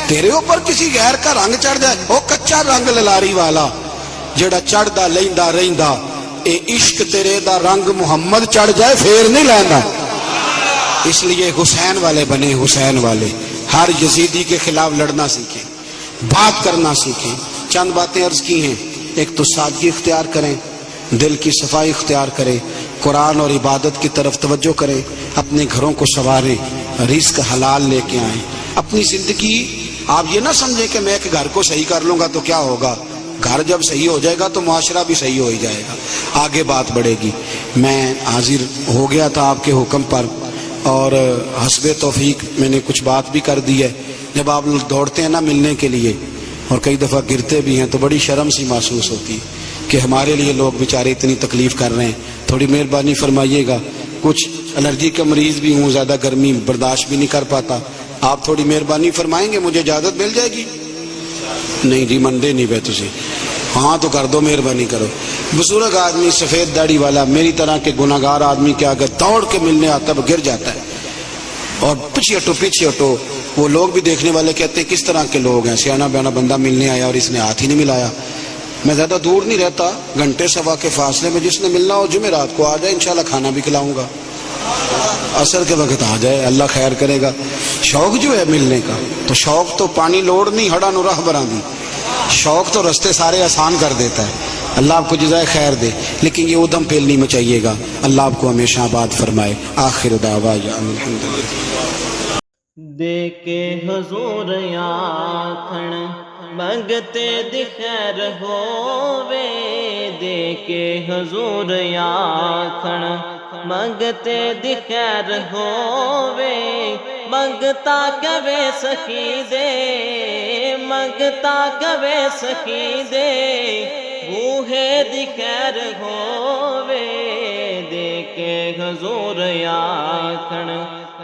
تیرے اوپر کسی غیر کا رنگ چڑھ جائے, او کچا رنگ للاری والا جڑا چڑھدا لیندا رہندا, اے عشق تیرے دا رنگ محمد چڑھ جائے پھر نہیں لیندا. اس لیے حسین والے بنے, حسین والے. ہر یزیدی کے خلاف لڑنا سیکھیں, بات کرنا سیکھیں. چند باتیں عرض کی ہیں. ایک تو سادگی اختیار کریں, دل کی صفائی اختیار کریں, قرآن اور عبادت کی طرف توجہ کریں, اپنے گھروں کو سنواریں, رزق حلال لے کے آئیں. اپنی زندگی آپ یہ نہ سمجھیں کہ میں ایک گھر کو صحیح کر لوں گا تو کیا ہوگا. گھر جب صحیح ہو جائے گا تو معاشرہ بھی صحیح ہو ہی جائے گا, آگے بات بڑھے گی. میں حاضر ہو گیا تھا آپ کے حکم پر, اور حسب توفیق میں نے کچھ بات بھی کر دی ہے. جب آپ لوگ دوڑتے ہیں نا ملنے کے لیے, اور کئی دفعہ گرتے بھی ہیں, تو بڑی شرم سی محسوس ہوتی کہ ہمارے لیے لوگ بیچارے اتنی تکلیف کر رہے ہیں. تھوڑی مہربانی فرمائیے گا, کچھ الرجی کا مریض بھی ہوں, زیادہ گرمی برداشت بھی نہیں کر پاتا. آپ تھوڑی مہربانی فرمائیں گے, مجھے اجازت مل جائے گی؟ نہیں جی منڈے نہیں بے تجھے, ہاں تو کر دو, مہربانی کرو. بزرگ آدمی سفید داڑھی والا میری طرح کے گناہگار آدمی کے اگر دوڑ کے ملنے آتا ہے گر جاتا ہے, اور پیچھے ہٹو پیچھے ہٹو. وہ لوگ بھی دیکھنے والے کہتے ہیں کس طرح کے لوگ ہیں, سیانا بیانا بندہ ملنے آیا اور اس نے ہاتھ ہی نہیں ملایا. میں زیادہ دور نہیں رہتا, گھنٹے سوا کے فاصلے میں, جس نے ملنا ہو جمعرات کو آ جائے, انشاءاللہ کھانا بھی کھلاؤں گا. عصر کے وقت آ جائے, اللہ خیر کرے گا. شوق جو ہے ملنے کا, تو شوق تو پانی لوڑ نہیں ہڑا نو راہ برآں دی. شوق تو رستے سارے آسان کر دیتا ہے. اللہ آپ کو جزائے خیر دے, لیکن یہ ادم پیل نہیں مچائیے گا. اللہ آپ کو ہمیشہ آباد فرمائے. آخر دعوانا الحمدللہ. دے کے حضور آکھن منگتے دی خیر ہووے, دے کے حضور آکھن منگتے دی خیر ہووے. منگتا کبے سخی دے, منگتا کبے سخی دے, بوہے دی خیر ہووے. دے کے حضور آکھن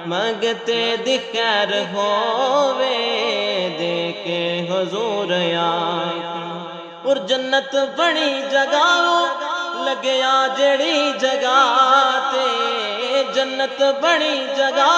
منگتے دی خیر ہووے, دے کے حضور آکھن. اور جنت بڑی جگہ لگیا جڑی جگہ تے, جنت بڑی جگہ